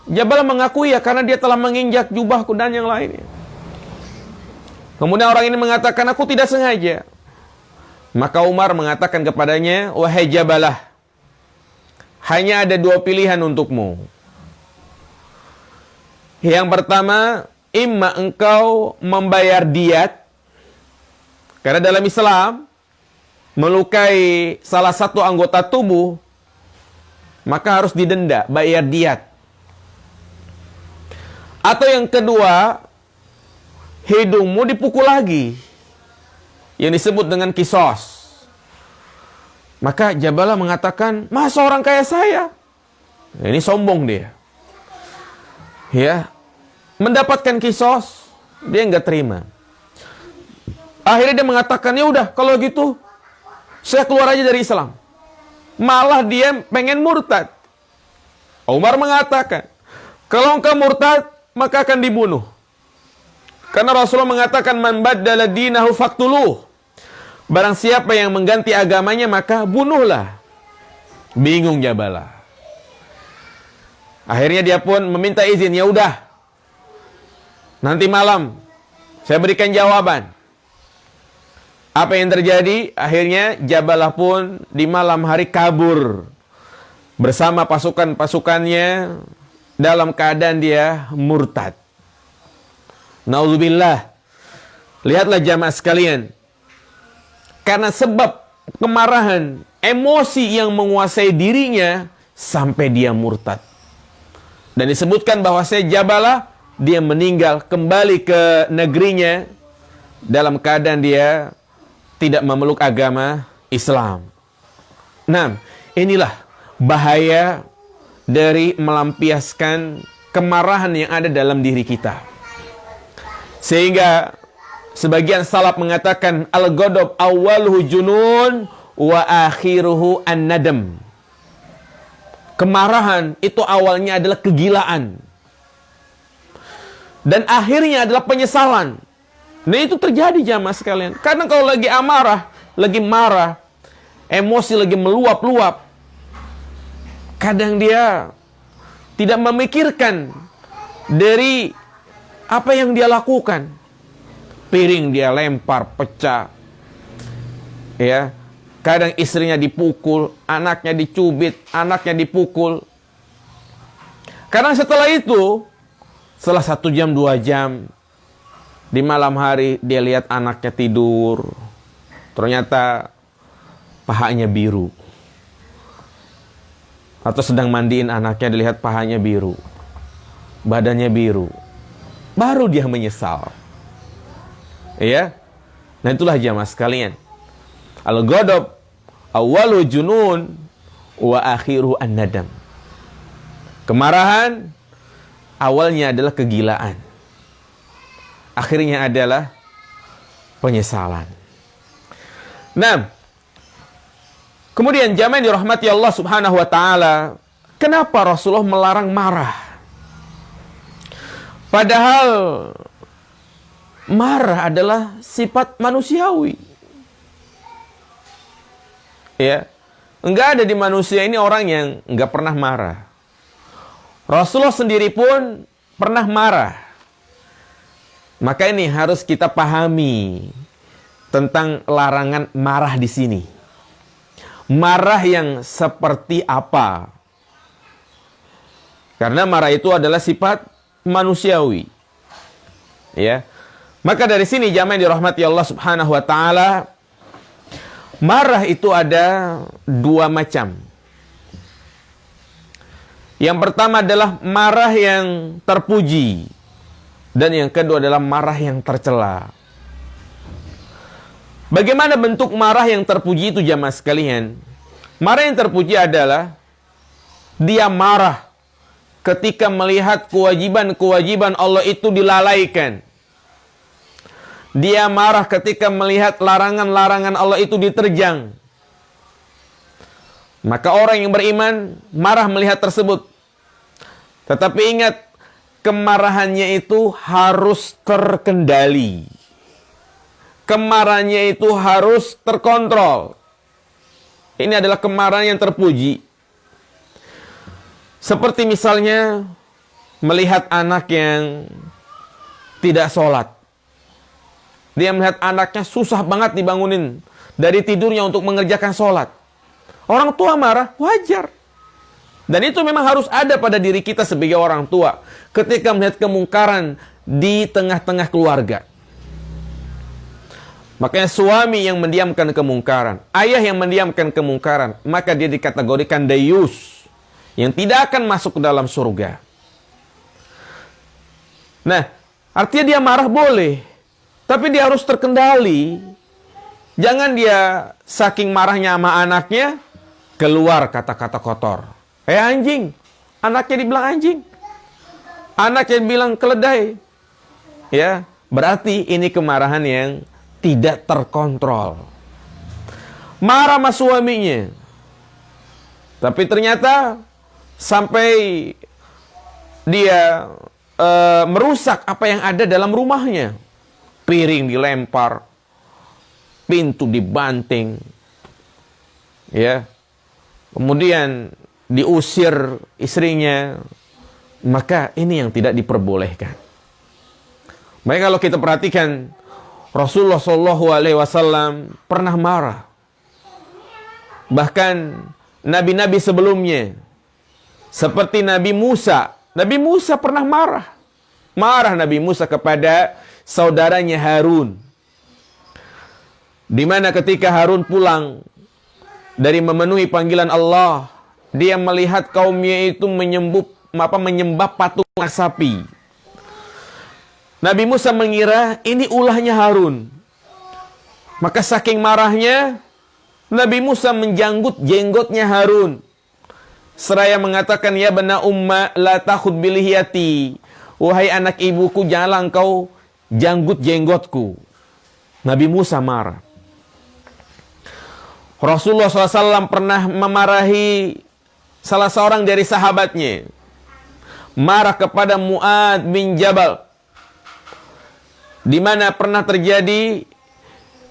Jabalah mengakui, ya, karena dia telah menginjak jubahku dan yang lainnya. Kemudian orang ini mengatakan, aku tidak sengaja. Maka Umar mengatakan kepadanya, wahai Jabalah, hanya ada dua pilihan untukmu. Yang pertama, imma engkau membayar diat, karena dalam Islam melukai salah satu anggota tubuh maka harus didenda, bayar diat. Atau yang kedua, hidungmu dipukul lagi, yang disebut dengan kisos. Maka Jabalah mengatakan, masa orang kaya saya? Ini sombong dia. Ya, mendapatkan kisos, dia nggak terima. Akhirnya dia mengatakan, ya udah kalau gitu, saya keluar aja dari Islam. Malah dia pengen murtad. Umar mengatakan, kalau engkau murtad, maka akan dibunuh. Karena Rasulullah mengatakan, man baddala dinahu faqtuluh. Barang siapa yang mengganti agamanya, maka bunuhlah. Bingung Jabalah. Akhirnya dia pun meminta izin, ya udah, nanti malam saya berikan jawaban. Apa yang terjadi? Akhirnya Jabalah pun di malam hari kabur bersama pasukan-pasukannya dalam keadaan dia murtad. Nauzubillah. Lihatlah jamaah sekalian. Karena sebab kemarahan, emosi yang menguasai dirinya sampai dia murtad. Dan disebutkan bahwa Jabalah dia meninggal kembali ke negerinya dalam keadaan dia tidak memeluk agama Islam. Nah, inilah bahaya dari melampiaskan kemarahan yang ada dalam diri kita. Sehingga sebagian salaf mengatakan al-ghadab awwaluhu junun wa akhiruhu an-nadam. Kemarahan itu awalnya adalah kegilaan dan akhirnya adalah penyesalan. Nah, itu terjadi jamaah sekalian. Karena kalau lagi amarah, lagi marah, emosi lagi meluap-luap, kadang dia tidak memikirkan dari apa yang dia lakukan. Piring dia lempar, pecah. Ya. Kadang istrinya dipukul, anaknya dicubit, anaknya dipukul. Karena setelah itu, setelah 1 jam, 2 jam, di malam hari dia lihat anaknya tidur. Ternyata pahanya biru. Atau sedang mandiin anaknya, dilihat pahanya biru. Badannya biru. Baru dia menyesal. Ya. Nah, itulah jamaah sekalian. Al-ghadab awwalu junun wa akhiru an-nadam. Kemarahan awalnya adalah kegilaan. Akhirnya adalah penyesalan. Nah, kemudian jamaah yang dirahmati Allah Subhanahu wa taala, kenapa Rasulullah melarang marah? Padahal marah adalah sifat manusiawi. Ya, enggak ada di manusia ini orang yang enggak pernah marah. Rasulullah sendiri pun pernah marah. Maka ini harus kita pahami tentang larangan marah di sini. Marah yang seperti apa? Karena marah itu adalah sifat manusiawi. Ya. Maka dari sini jamaah yang dirahmati Allah Subhanahu wa taala, marah itu ada 2 macam. Yang pertama adalah marah yang terpuji. Dan yang kedua adalah marah yang tercela. Bagaimana bentuk marah yang terpuji itu jamaah sekalian? Marah yang terpuji adalah dia marah ketika melihat kewajiban-kewajiban Allah itu dilalaikan. Dia marah ketika melihat larangan-larangan Allah itu diterjang. Maka orang yang beriman marah melihat tersebut. Tetapi ingat, kemarahannya itu harus terkendali. Kemarahannya itu harus terkontrol. Ini adalah kemarahan yang terpuji. Seperti misalnya melihat anak yang tidak sholat. Dia melihat anaknya susah banget dibangunin dari tidurnya untuk mengerjakan sholat. Orang tua marah, wajar. Dan itu memang harus ada pada diri kita sebagai orang tua. Ketika melihat kemungkaran di tengah-tengah keluarga. Makanya suami yang mendiamkan kemungkaran, ayah yang mendiamkan kemungkaran, maka dia dikategorikan dayus, yang tidak akan masuk ke dalam surga. Nah, artinya dia marah boleh. Tapi dia harus terkendali. Jangan dia saking marahnya sama anaknya, keluar kata-kata kotor. Anjing. Anaknya dibilang anjing. Anaknya dibilang keledai. Ya, berarti ini kemarahan yang tidak terkontrol. Marah sama suaminya. Tapi ternyata sampai dia merusak apa yang ada dalam rumahnya. Piring dilempar, pintu dibanting, ya. Kemudian diusir istrinya, maka ini yang tidak diperbolehkan. Baik, kalau kita perhatikan, Rasulullah SAW pernah marah. Bahkan nabi-nabi sebelumnya Seperti Nabi Musa. Nabi Musa pernah marah. Marah Nabi Musa kepada saudaranya Harun. Di mana ketika Harun pulang dari memenuhi panggilan Allah, dia melihat kaumnya itu menyembah patung sapi. Nabi Musa mengira ini ulahnya Harun. Maka saking marahnya, Nabi Musa menjanggut jenggotnya Harun. Seraya mengatakan, ya bana umma la takhud bilihiyati. Wahai anak ibuku, janganlah engkau janggut jenggotku. Nabi Musa marah. Rasulullah SAW pernah memarahi salah seorang dari sahabatnya. Marah kepada Mu'ad bin Jabal. Di mana pernah terjadi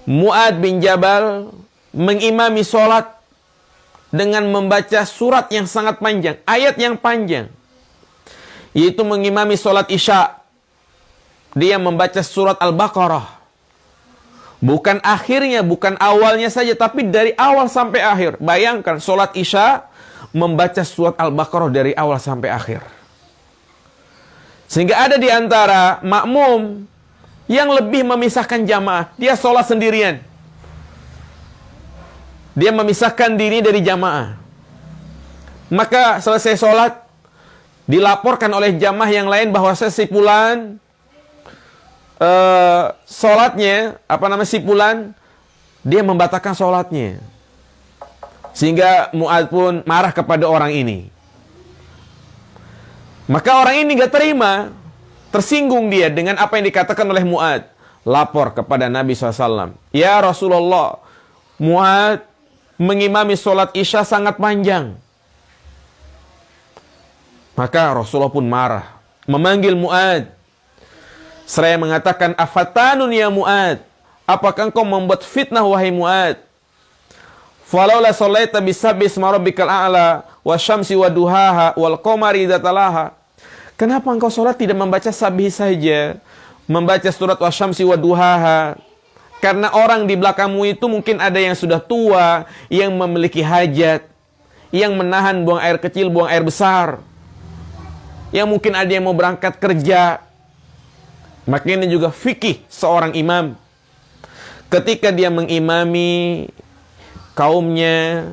Mu'ad bin Jabal mengimami sholat dengan membaca surat yang sangat panjang, ayat yang panjang. Yaitu mengimami sholat Isya. Dia membaca surat Al-Baqarah. Bukan akhirnya, bukan awalnya saja, tapi dari awal sampai akhir. Bayangkan, sholat Isya membaca surat Al-Baqarah dari awal sampai akhir. Sehingga ada di antara makmum yang lebih memisahkan jamaah. Dia sholat sendirian. Dia memisahkan diri dari jamaah. Maka selesai sholat, dilaporkan oleh jamaah yang lain bahwa si fulan sholatnya, si fulan, dia membatalkan sholatnya. Sehingga Mu'ad pun marah kepada orang ini. Maka orang ini gak terima, tersinggung dia dengan apa yang dikatakan oleh Mu'ad. Lapor kepada Nabi SAW. Ya Rasulullah, Mu'ad mengimami sholat Isya sangat panjang. Maka Rasulullah pun marah, memanggil Mu'ad. Seraya mengatakan, afatanun ya Mu'ad, apakah engkau membuat fitnah wahai Mu'ad? Falaula sholaita bisabbi isma rabbikal a'la wasyamsi waduhaha wal qamari idza talaha. Kenapa engkau sholat tidak membaca sabih saja, membaca surat wasyamsi waduhaha? Karena orang di belakangmu itu mungkin ada yang sudah tua, yang memiliki hajat, yang menahan buang air kecil, buang air besar, yang mungkin ada yang mau berangkat kerja. Maka ini juga fikih seorang imam. Ketika dia mengimami kaumnya,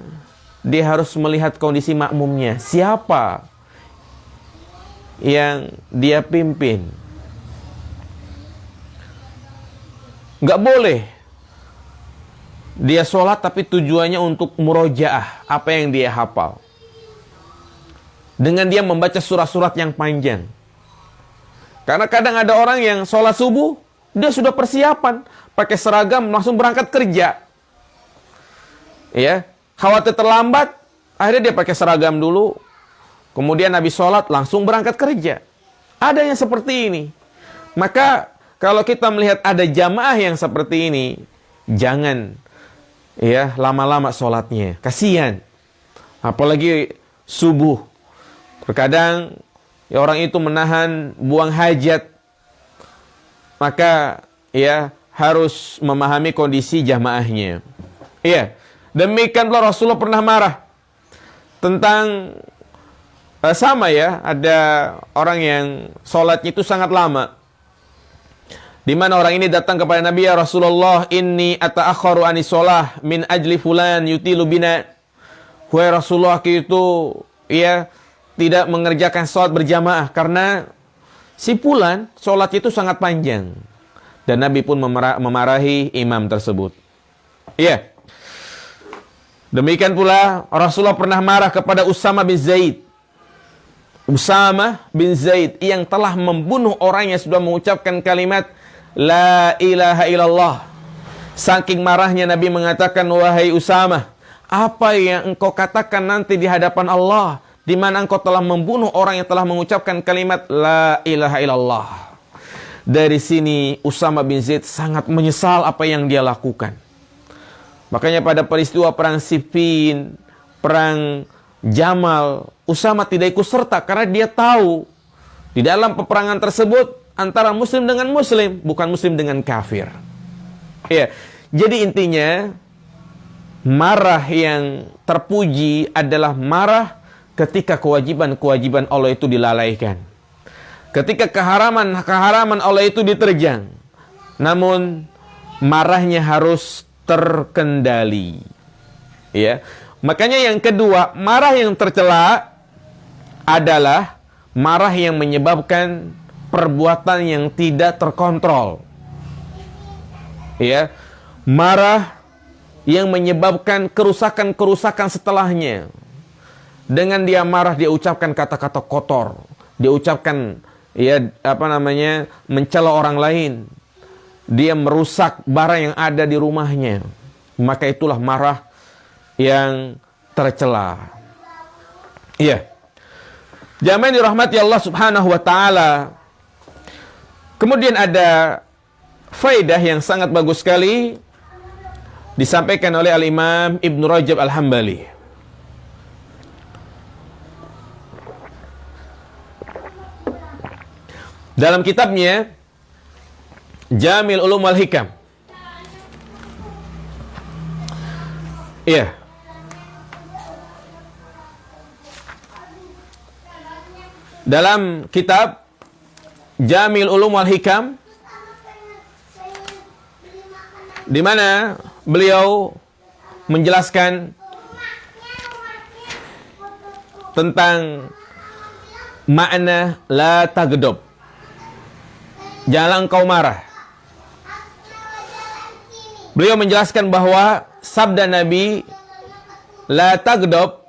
dia harus melihat kondisi makmumnya. Siapa yang dia pimpin? Nggak boleh dia sholat tapi tujuannya untuk murojaah apa yang dia hafal. Dengan dia membaca surat-surat yang panjang. Karena kadang ada orang yang sholat subuh, dia sudah persiapan, pakai seragam, langsung berangkat kerja. Ya, khawatir terlambat, akhirnya dia pakai seragam dulu, kemudian habis sholat, langsung berangkat kerja. Ada yang seperti ini. Maka, kalau kita melihat ada jamaah yang seperti ini, jangan ya lama-lama sholatnya. Kasihan. Apalagi subuh. Terkadang ya orang itu menahan buang hajat, maka ya harus memahami kondisi jamaahnya. Iya, demikian pula Rasulullah pernah marah tentang sama ya, ada orang yang sholatnya itu sangat lama. Di mana orang ini datang kepada Nabi, ya Rasulullah, inni ata'akharu anis sholah min ajli fulan yutilu bina. Wahai Rasulullah, itu ya tidak mengerjakan sholat berjamaah karena si fulan sholat itu sangat panjang. Dan Nabi pun memarahi imam tersebut. Iya. Demikian pula Rasulullah pernah marah kepada Usama bin Zaid. Usama bin Zaid yang telah membunuh orang yang sudah mengucapkan kalimat La ilaha illallah. Saking marahnya Nabi mengatakan, wahai Usama, apa yang engkau katakan nanti di hadapan Allah, di mana engkau telah membunuh orang yang telah mengucapkan kalimat La ilaha illallah. Dari sini Usama bin Zaid sangat menyesal apa yang dia lakukan. Makanya pada peristiwa perang Siffin, perang Jamal, Usama tidak ikut serta karena dia tahu di dalam peperangan tersebut antara muslim dengan muslim, bukan muslim dengan kafir. Ya, jadi intinya marah yang terpuji adalah marah ketika kewajiban-kewajiban Allah itu dilalaikan. Ketika keharaman Allah itu diterjang. Namun marahnya harus terkendali. Ya. Makanya yang kedua, marah yang tercela adalah marah yang menyebabkan perbuatan yang tidak terkontrol. Ya. Marah yang menyebabkan kerusakan-kerusakan setelahnya. Dengan dia marah, dia ucapkan kata-kata kotor, dia ucapkan mencela orang lain, dia merusak barang yang ada di rumahnya, maka itulah marah yang tercela. Iya. Jamaah yang dirahmati Allah Subhanahu wa taala. Kemudian ada faedah yang sangat bagus sekali disampaikan oleh Al-Imam Ibnu Rajab Al-Hambali. Dalam kitabnya Jamil Ulum wal Hikam. Iya. Dalam kitab Jamil Ulum wal Hikam, di mana beliau menjelaskan tentang makna la tagdob. Janganlah engkau marah. Beliau menjelaskan bahwa sabda Nabi la tagdob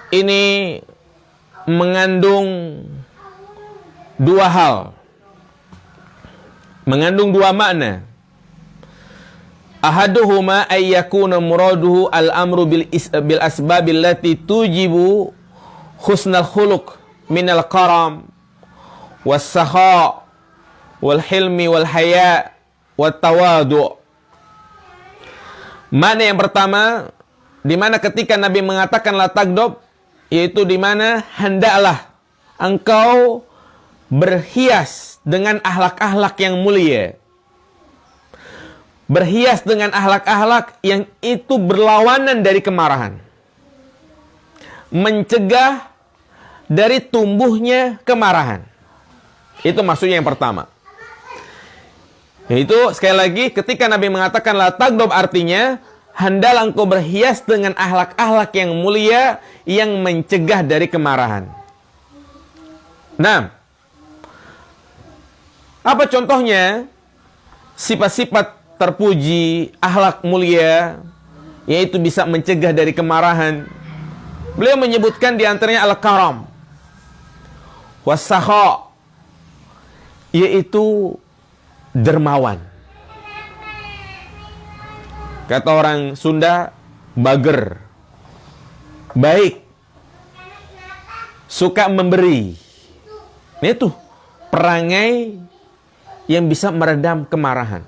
ini mengandung dua hal, mengandung dua makna. Ahaduhuma ay yakuna muraduhu al-amru bil asbabil lati tujibu husnal khuluq minal karam was-sakha wal hilmi wal haya wat tawadu. Makna yang pertama, di mana ketika Nabi mengatakan la tagdob, yaitu di mana hendaklah engkau berhias dengan akhlak-akhlak yang mulia. Berhias dengan akhlak-akhlak yang itu berlawanan dari kemarahan. Mencegah dari tumbuhnya kemarahan. Itu maksudnya yang pertama. Yaitu sekali lagi ketika Nabi mengatakan la tagdob, artinya hendaklah engkau berhias dengan akhlak-akhlak yang mulia yang mencegah dari kemarahan. Nah, apa contohnya sifat-sifat terpuji, akhlak mulia, yaitu bisa mencegah dari kemarahan? Beliau menyebutkan di antaranya al-karam, was-sakha, yaitu dermawan. Kata orang Sunda, bager, baik, suka memberi. Itu perangai yang bisa meredam kemarahan.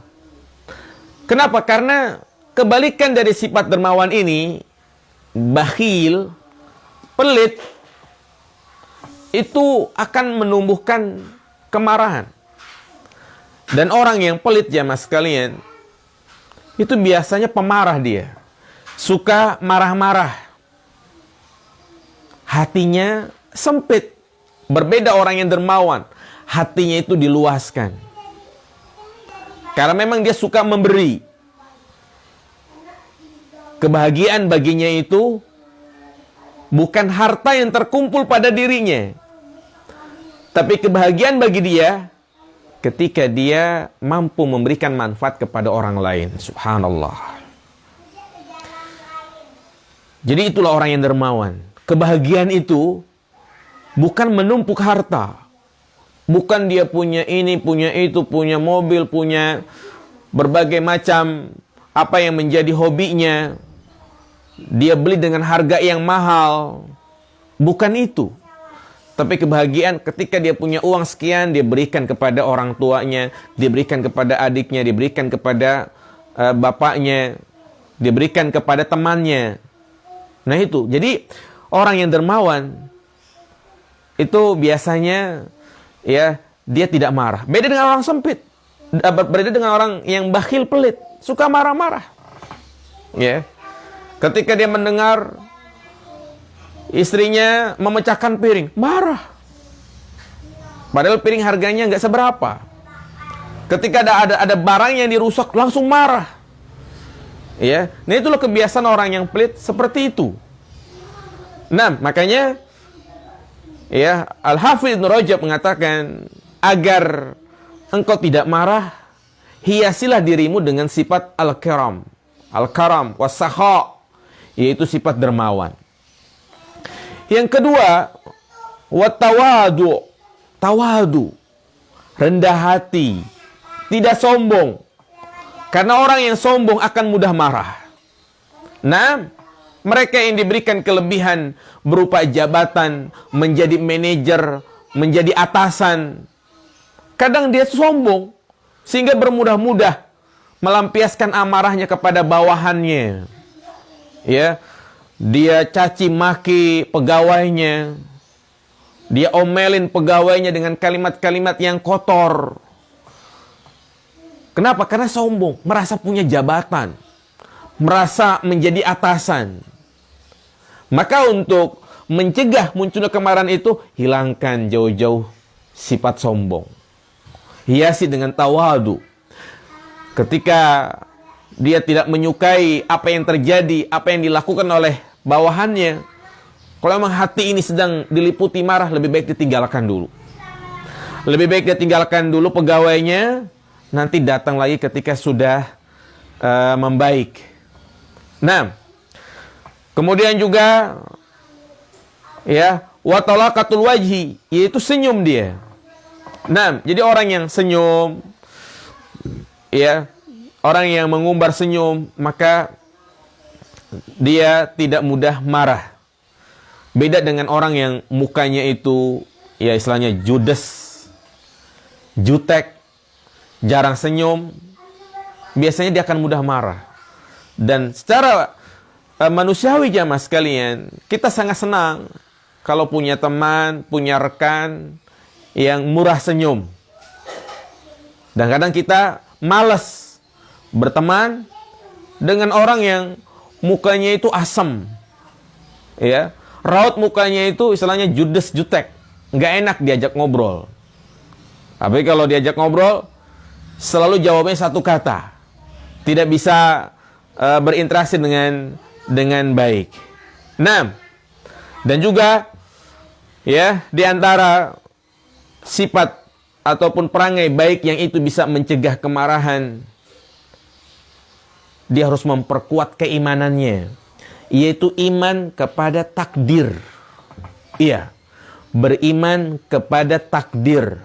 Kenapa? Karena kebalikan dari sifat dermawan ini, bakhil, pelit, itu akan menumbuhkan kemarahan. Dan orang yang pelit, jamaah sekalian, itu biasanya pemarah dia. Suka marah-marah. Hatinya sempit. Berbeda orang yang dermawan. Hatinya itu diluaskan. Karena memang dia suka memberi. Kebahagiaan baginya itu bukan harta yang terkumpul pada dirinya. Tapi kebahagiaan bagi dia ketika dia mampu memberikan manfaat kepada orang lain. Subhanallah. Jadi itulah orang yang dermawan. Kebahagiaan itu bukan menumpuk harta. Bukan dia punya ini, punya itu, punya mobil, punya berbagai macam apa yang menjadi hobinya. Dia beli dengan harga yang mahal. Bukan itu. Tapi kebahagiaan ketika dia punya uang sekian, dia berikan kepada orang tuanya, dia berikan kepada adiknya, dia berikan kepada bapaknya, dia berikan kepada temannya. Nah itu, jadi orang yang dermawan itu biasanya ya dia tidak marah. Beda dengan orang sempit, beda dengan orang yang bakhil pelit, suka marah-marah. Ya, ketika dia mendengar istrinya memecahkan piring, marah. Padahal piring harganya nggak seberapa. Ketika ada barang yang dirusak, langsung marah. Ya, nah itulah kebiasaan orang yang pelit seperti itu. Nah, makanya ya, Al-Hafidz Ibnu Rajab mengatakan, agar engkau tidak marah, hiasilah dirimu dengan sifat al-karam. Al-karam was-sakha, yaitu sifat dermawan. Yang kedua, wat-tawadu. Tawadu, rendah hati, tidak sombong. Karena orang yang sombong akan mudah marah. Nah, mereka yang diberikan kelebihan berupa jabatan, menjadi manajer, menjadi atasan, kadang dia sombong sehingga bermudah-mudah melampiaskan amarahnya kepada bawahannya. Ya, dia caci maki pegawainya, dia omelin pegawainya dengan kalimat-kalimat yang kotor. Kenapa? Karena sombong, merasa punya jabatan, merasa menjadi atasan. Maka untuk mencegah munculnya kemarahan itu, hilangkan jauh-jauh sifat sombong. Hiasi dengan tawadu. Ketika dia tidak menyukai apa yang terjadi, apa yang dilakukan oleh bawahannya, kalau memang hati ini sedang diliputi marah, lebih baik ditinggalkan dulu. Lebih baik dia tinggalkan dulu pegawainya, nanti datang lagi ketika sudah membaik. Nah, kemudian juga ya, wa talaqatul wajhi, yaitu senyum dia. Nah, jadi orang yang senyum, ya, orang yang mengumbar senyum, maka dia tidak mudah marah. Beda dengan orang yang mukanya itu, ya istilahnya judes, jutek, jarang senyum, biasanya dia akan mudah marah. Dan secara manusiawi jamaah sekalian, kita sangat senang kalau punya teman, punya rekan yang murah senyum. Dan kadang kita malas berteman dengan orang yang mukanya itu asam, ya, raut mukanya itu istilahnya judes, jutek, nggak enak diajak ngobrol. Tapi kalau diajak ngobrol, selalu jawabnya satu kata, tidak bisa berinteraksi dengan baik. Nah, dan juga ya, di antara sifat ataupun perangai baik yang itu bisa mencegah kemarahan, dia harus memperkuat keimanannya, yaitu iman kepada takdir. Iya, beriman kepada takdir.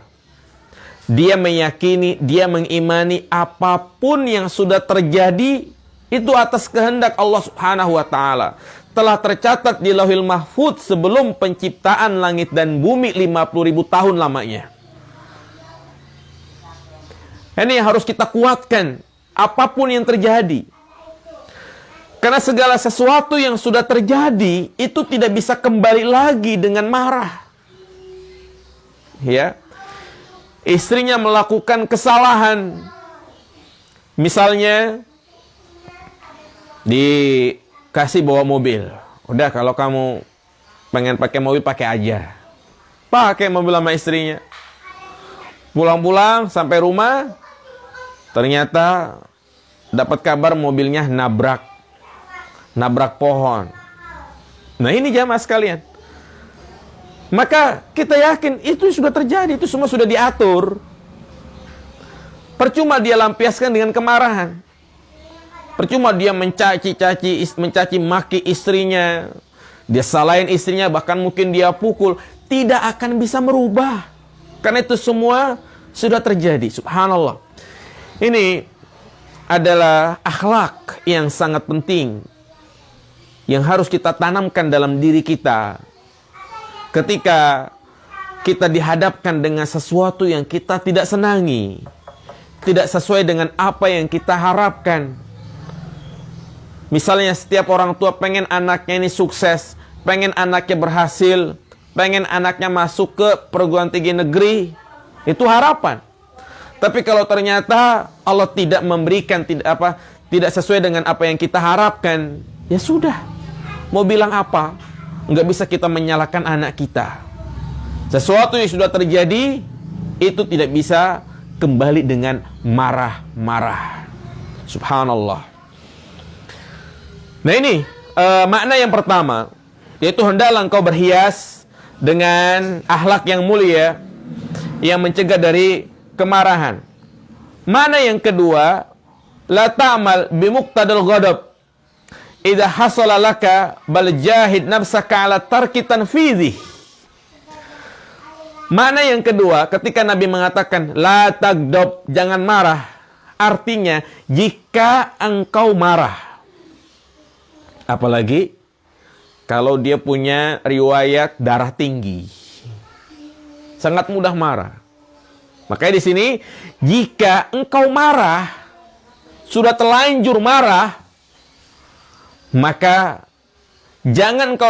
Dia meyakini, dia mengimani apapun yang sudah terjadi itu atas kehendak Allah Subhanahu wa taala. Telah tercatat di Lauhil Mahfudz sebelum penciptaan langit dan bumi 50.000 tahun lamanya. Ini yang harus kita kuatkan, apapun yang terjadi. Karena segala sesuatu yang sudah terjadi itu tidak bisa kembali lagi dengan marah. Ya. Istrinya melakukan kesalahan. Misalnya dikasih bawa mobil. Udah, kalau kamu pengen pakai mobil, pakai aja. Pakai mobil sama istrinya. Pulang-pulang sampai rumah, ternyata dapat kabar mobilnya nabrak pohon. Nah, ini jamaah sekalian. Maka kita yakin itu sudah terjadi, itu semua sudah diatur. Percuma dia lampiaskan dengan kemarahan. Percuma dia mencaci maki istrinya, dia salahin istrinya, bahkan mungkin dia pukul, tidak akan bisa merubah. Karena itu semua sudah terjadi. Subhanallah. Ini adalah akhlak yang sangat penting yang harus kita tanamkan dalam diri kita. Ketika kita dihadapkan dengan sesuatu yang kita tidak senangi, tidak sesuai dengan apa yang kita harapkan. Misalnya setiap orang tua pengen anaknya ini sukses, pengen anaknya berhasil, pengen anaknya masuk ke perguruan tinggi negeri, itu harapan. Tapi kalau ternyata Allah tidak memberikan, tidak sesuai dengan apa yang kita harapkan, ya sudah. Mau bilang apa? nggak bisa kita menyalahkan anak kita. Sesuatu yang sudah terjadi itu tidak bisa kembali dengan marah-marah. Subhanallah. Nah ini makna yang pertama, yaitu hendaklah engkau berhias dengan akhlak yang mulia yang mencegah dari kemarahan. Makna yang kedua, la ta'mal bimuqtadal ghadab idza hasala laka bal jahid nafsaka ala tarki tanfidhi. Makna yang kedua, ketika Nabi mengatakan la taghdab, jangan marah, artinya jika engkau marah, apalagi kalau dia punya riwayat darah tinggi, sangat mudah marah. Makanya di sini, jika engkau marah, sudah terlanjur marah, maka jangan kau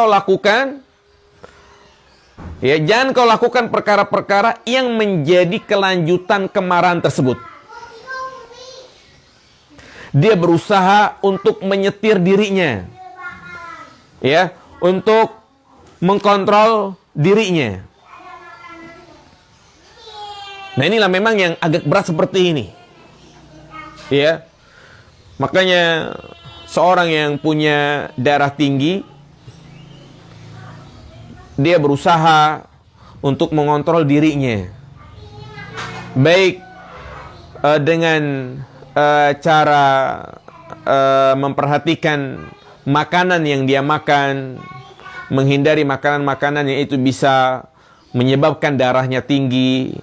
lakukan jangan kau lakukan perkara-perkara yang menjadi kelanjutan kemarahan tersebut. Dia berusaha untuk menyetir dirinya, untuk mengkontrol dirinya. Nah inilah memang yang agak berat seperti ini. Makanya seorang yang punya darah tinggi, dia berusaha untuk mengontrol dirinya, baik dengan cara memperhatikan makanan yang dia makan, menghindari makanan-makanan yang itu bisa menyebabkan darahnya tinggi,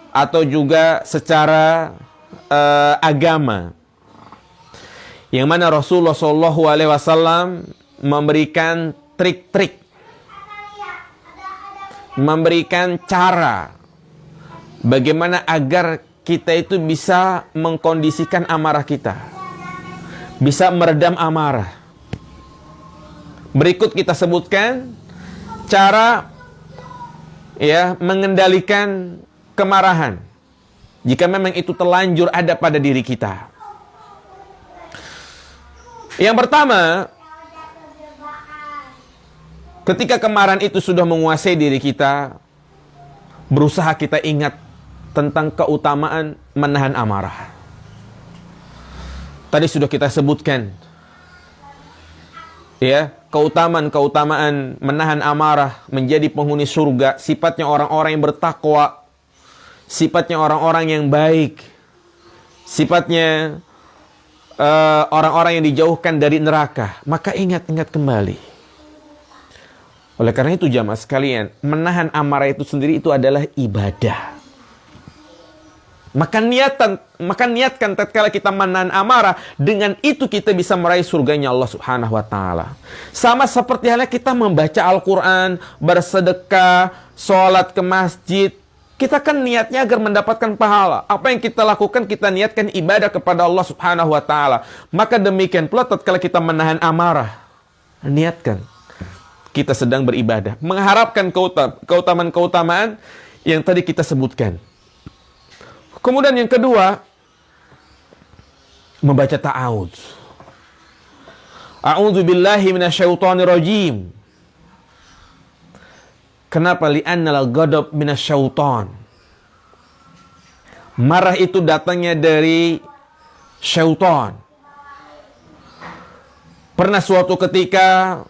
atau juga secara agama, yang mana Rasulullah SAW memberikan trik-trik, memberikan cara bagaimana agar kita itu bisa mengkondisikan amarah kita, bisa meredam amarah. Berikut kita sebutkan cara mengendalikan kemarahan jika memang itu terlanjur ada pada diri kita. Yang pertama, ketika kemarahan itu sudah menguasai diri kita, berusaha kita ingat tentang keutamaan menahan amarah. Tadi sudah kita sebutkan, keutamaan menahan amarah menjadi penghuni surga, sifatnya orang-orang yang bertakwa, sifatnya orang-orang yang baik, sifatnya orang-orang yang dijauhkan dari neraka. Maka ingat-ingat kembali. Oleh karena itu jamaah sekalian, menahan amarah itu sendiri itu adalah ibadah. Maka niatkan tatkala kita menahan amarah, dengan itu kita bisa meraih surganya Allah Subhanahu wa taala. Sama seperti halnya kita membaca Al-Qur'an, bersedekah, sholat ke masjid. Kita kan niatnya agar mendapatkan pahala. Apa yang kita lakukan, kita niatkan ibadah kepada Allah Subhanahu wa taala. Maka demikian pula tatkala kita menahan amarah, niatkan kita sedang beribadah, mengharapkan keutamaan-keutamaan yang tadi kita sebutkan. Kemudian yang kedua, membaca ta'awudz. A'udzu billahi minasyaitonir rajim. Kenapa? Li'annal ghadab minasyaiton. Marah itu datangnya dari syaitan. Pernah suatu ketika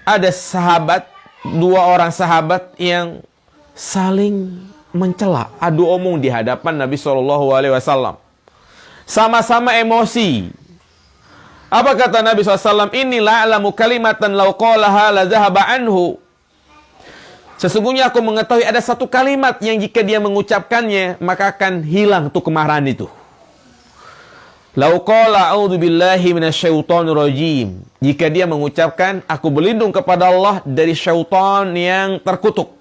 ada dua orang sahabat yang saling mencela, adu omong di hadapan Nabi SAW. Sama-sama emosi. Apa kata Nabi SAW? Inni la'alamu kalimatan law qalaha la dhahaba anhu. Sesungguhnya aku mengetahui ada satu kalimat yang jika dia mengucapkannya, maka akan hilang tuh kemarahan itu. Lau qala a'udzu billahi minasyaitonir rajim. Jika dia mengucapkan, aku berlindung kepada Allah dari syaitan yang terkutuk.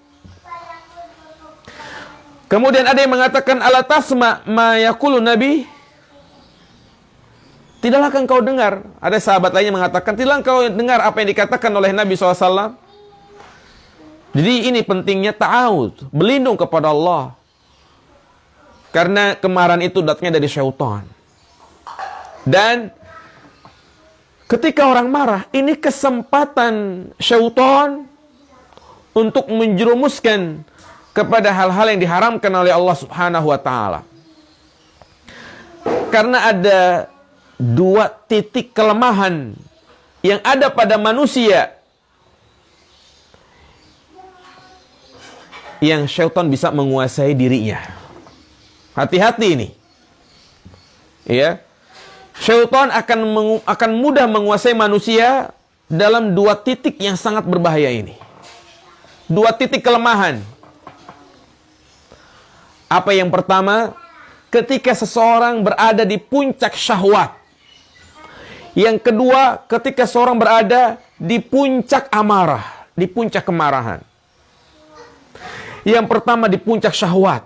Kemudian ada yang mengatakan, ala tasma ma yaqulu nabi. Tidakkah engkau dengar? Ada sahabat lainnya mengatakan, tidaklah engkau dengar apa yang dikatakan oleh Nabi SAW? Jadi ini pentingnya ta'awudz, berlindung kepada Allah. Karena kemarahan itu datangnya dari syaitan. Dan Ketika orang marah, ini kesempatan syaitan untuk menjerumuskan kepada hal-hal yang diharamkan oleh Allah Subhanahu wa taala. Karena ada dua titik kelemahan yang ada pada manusia yang syaitan bisa menguasai dirinya. Hati-hati ini. Ya. Syaitan akan mudah menguasai manusia dalam dua titik yang sangat berbahaya ini. Dua titik kelemahan. Apa yang pertama? Ketika seseorang berada di puncak syahwat. Yang kedua, ketika seseorang berada di puncak amarah, di puncak kemarahan. Yang pertama di puncak syahwat.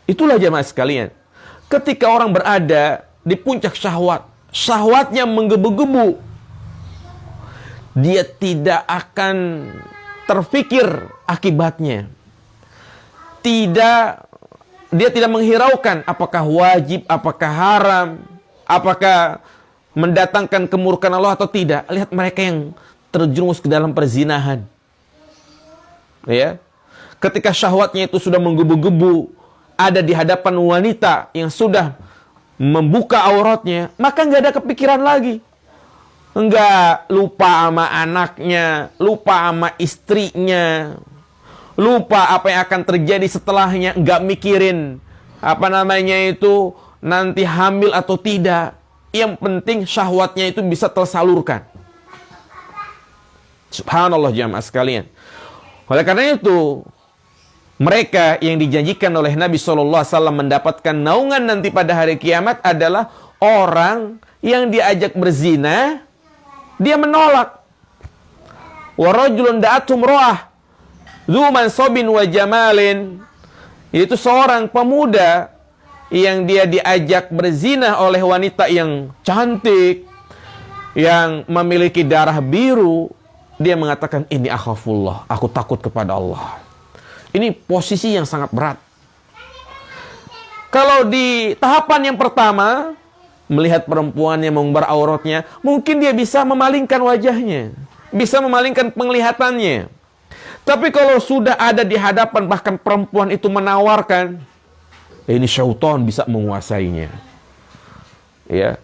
Itulah jemaah sekalian. Ketika orang berada di puncak syahwat, syahwatnya menggebu-gebu, dia tidak akan terfikir akibatnya. Dia tidak menghiraukan apakah wajib, apakah haram, apakah mendatangkan kemurkaan Allah atau tidak. Lihat mereka yang terjerumus ke dalam perzinahan. Ya. Ketika syahwatnya itu sudah menggebu-gebu, ada di hadapan wanita yang sudah membuka auratnya, maka nggak ada kepikiran lagi. Enggak lupa sama anaknya, lupa sama istrinya, lupa apa yang akan terjadi setelahnya, nggak mikirin nanti hamil atau tidak. Yang penting syahwatnya itu bisa tersalurkan. Subhanallah jamaah sekalian. Oleh karena itu, mereka yang dijanjikan oleh Nabi SAW mendapatkan naungan nanti pada hari kiamat adalah orang yang diajak berzina, dia menolak. Wa rajulun da'atum ro'ah dzu mansabin wa jamalin. Itu seorang pemuda yang dia diajak berzina oleh wanita yang cantik, yang memiliki darah biru. Dia mengatakan, ini akhafullah, aku takut kepada Allah. Ini posisi yang sangat berat. Kalau di tahapan yang pertama, melihat perempuan yang mengumbar auratnya, mungkin dia bisa memalingkan wajahnya, bisa memalingkan penglihatannya. Tapi kalau sudah ada di hadapan, bahkan perempuan itu menawarkan, ini syaitan bisa menguasainya. Ya.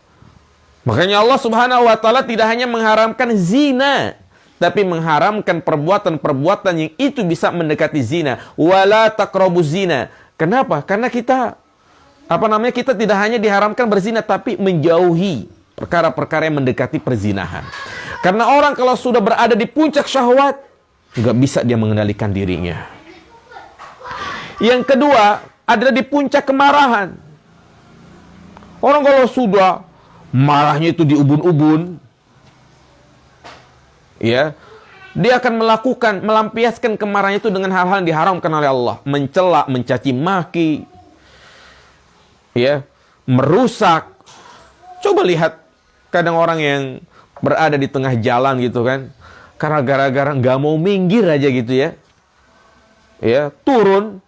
Makanya Allah Subhanahu wa taala tidak hanya mengharamkan zina, tapi mengharamkan perbuatan-perbuatan yang itu bisa mendekati zina. Wala taqrabuz zina. Kenapa? Karena kita kita tidak hanya diharamkan berzina, tapi menjauhi perkara-perkara yang mendekati perzinahan. Karena orang kalau sudah berada di puncak syahwat, nggak bisa dia mengendalikan dirinya. Yang kedua adalah di puncak kemarahan. Orang kalau sudah marahnya itu di ubun-ubun, ya, dia akan melampiaskan kemarahannya itu dengan hal-hal yang diharamkan oleh Allah. Mencela, mencaci maki, ya, merusak. Coba lihat, kadang orang yang berada di tengah jalan gitu kan, karena gara-gara nggak mau minggir aja gitu ya, ya, turun,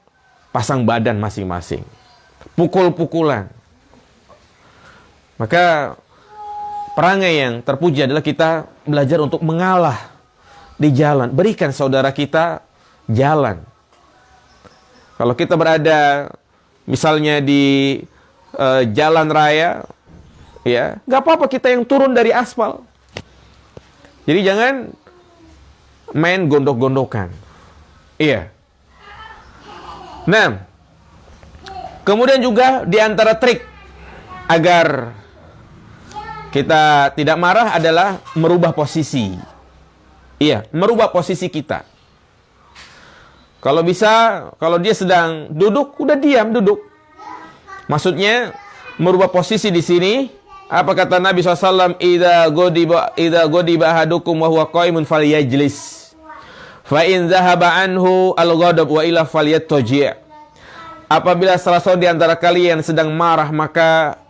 pasang badan masing-masing, pukul-pukulan. Maka perangai yang terpuji adalah kita belajar untuk mengalah di jalan. Berikan saudara kita jalan. Kalau kita berada misalnya di jalan raya, ya, nggak apa-apa kita yang turun dari aspal. Jadi jangan main gondok-gondokan. Iya. Nah, kemudian juga di antara trik agar kita tidak marah adalah merubah posisi. Iya, merubah posisi kita. Kalau bisa, kalau dia sedang duduk, udah diam, duduk. Maksudnya, merubah posisi di sini. Apa kata Nabi SAW? Idza ghadiba ahadukum wa huwa qaimun falyajlis. Fa in dhahaba anhu al-ghadab wa ila falyattaji'. Apabila salah seorang di antara kalian sedang marah, maka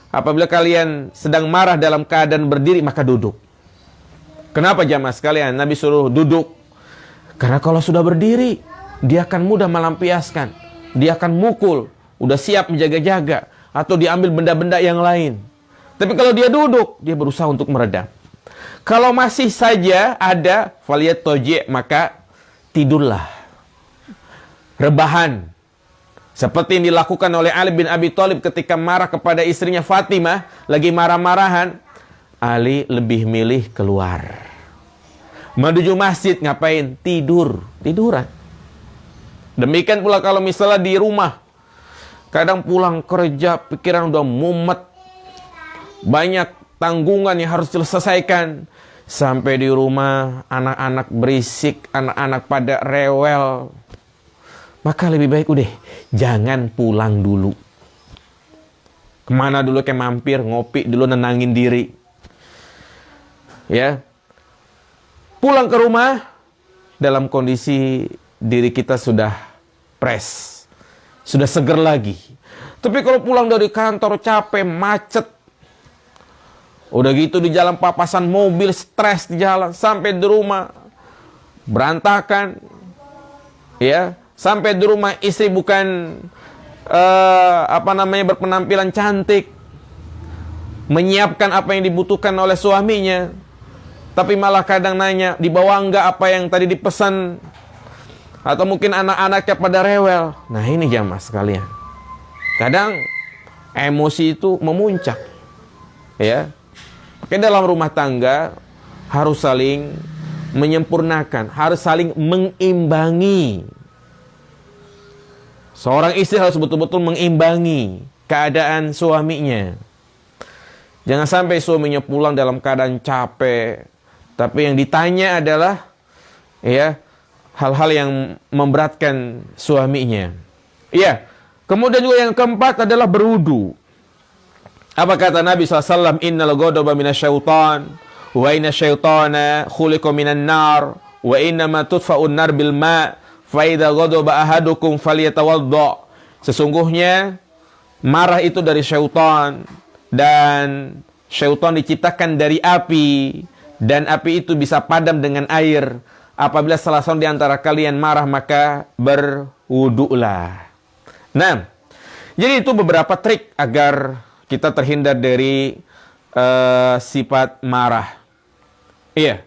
apabila kalian sedang marah dalam keadaan berdiri, maka duduk. Kenapa jamaah sekalian Nabi suruh duduk? Karena kalau sudah berdiri, dia akan mudah melampiaskan. Dia akan mukul, udah siap menjaga-jaga, atau diambil benda-benda yang lain. Tapi kalau dia duduk, dia berusaha untuk meredam. Kalau masih saja ada faliyat toji, maka tidurlah. Rebahan. Seperti yang dilakukan oleh Ali bin Abi Thalib ketika marah kepada istrinya Fatimah, lagi marah-marahan. Ali lebih milih keluar. Menuju masjid, ngapain? Tiduran. Demikian pula kalau misalnya di rumah, kadang pulang kerja, pikiran udah mumet, banyak tanggungan yang harus diselesaikan. Sampai di rumah, anak-anak berisik, anak-anak pada rewel. Maka lebih baik udah, jangan pulang dulu. Kemana dulu, kayak mampir, ngopi dulu, nenangin diri. Ya, pulang ke rumah, dalam kondisi diri kita sudah fresh, sudah seger lagi. Tapi kalau pulang dari kantor capek, macet, udah gitu di jalan papasan mobil, stres di jalan, sampai di rumah berantakan. Ya, sampai di rumah istri bukan berpenampilan cantik, menyiapkan apa yang dibutuhkan oleh suaminya, tapi malah kadang nanya, dibawa enggak apa yang tadi dipesan, atau mungkin anak-anaknya pada rewel. Nah ini jamaah sekalian, kadang emosi itu memuncak. Ya, oke, dalam rumah tangga harus saling menyempurnakan, harus saling mengimbangi. Seorang istri harus betul-betul mengimbangi keadaan suaminya. Jangan sampai suaminya pulang dalam keadaan capek, tapi yang ditanya adalah ya hal-hal yang memberatkan suaminya. Iya. Kemudian juga yang keempat adalah berwudu. Apa kata Nabi SAW? Innal ghadaba minasyaitan, wa inna syaitana khuliqa minan nar, wa inna ma tudfa'un nar bil ma', fa idza ghadaba ahadukum falyatawadda. Sesungguhnya marah itu dari syaitan, dan syaitan diciptakan dari api, dan api itu bisa padam dengan air. Apabila salah seorang di antara kalian marah, maka berwudulah. Nah, jadi itu beberapa trik agar kita terhindar dari sifat marah. Iya.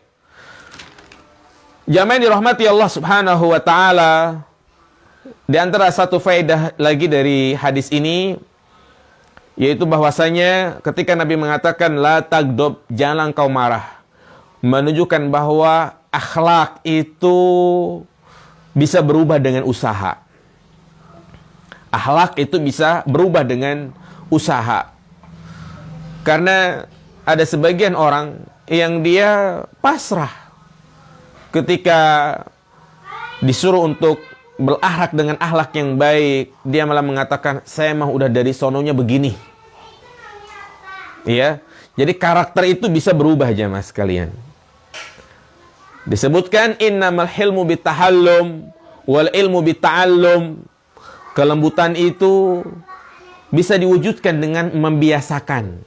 Jamaah yang dirahmati Allah Subhanahu wa taala, di antara satu faedah lagi dari hadis ini, yaitu bahwasanya ketika Nabi mengatakan la tagdob, jangan kau marah, menunjukkan bahwa akhlak itu bisa berubah dengan usaha. Akhlak itu bisa berubah dengan usaha. Karena ada sebagian orang yang dia pasrah ketika disuruh untuk berakhlak dengan akhlak yang baik, dia malah mengatakan, saya mah udah dari sononya begini. Ya, jadi karakter itu bisa berubah jemaah sekalian. Disebutkan innamal hilmu bitahallum wal ilmu bita'allum. Kelembutan itu bisa diwujudkan dengan membiasakan,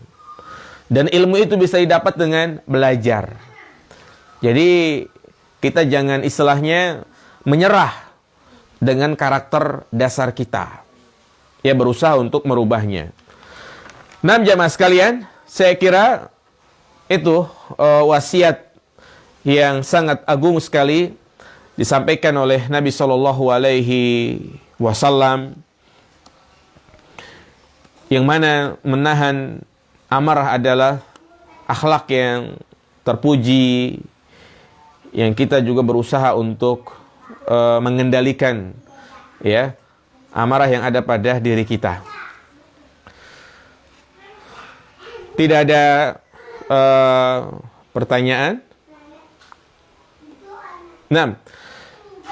dan ilmu itu bisa didapat dengan belajar. Jadi kita jangan istilahnya menyerah dengan karakter dasar kita, ya, berusaha untuk merubahnya. Nah jamaah sekalian, saya kira itu wasiat yang sangat agung sekali disampaikan oleh Nabi Shallallahu Alaihi Wasallam, yang mana menahan amarah adalah akhlak yang terpuji, yang kita juga berusaha untuk mengendalikan, ya, amarah yang ada pada diri kita. Tidak ada pertanyaan. Nah,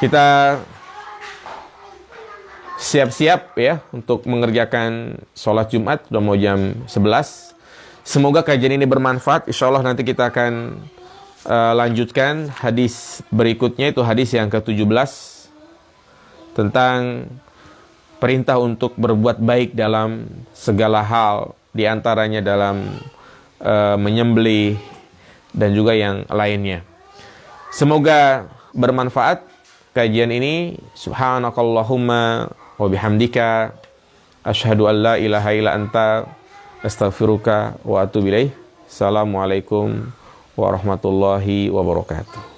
kita siap-siap ya untuk mengerjakan sholat Jumat. Sudah mau jam 11. Semoga kajian ini bermanfaat. Insya Allah nanti kita akan lanjutkan hadis berikutnya, itu hadis yang ke-17 tentang perintah untuk berbuat baik dalam segala hal, diantaranya dalam menyembelih dan juga yang lainnya. Semoga bermanfaat kajian ini. Subhanakallahumma wa bihamdika asyhadu an la ilaha illa anta astaghfiruka wa atubu ilaih. Assalamualaikum warahmatullahi wabarakatuh.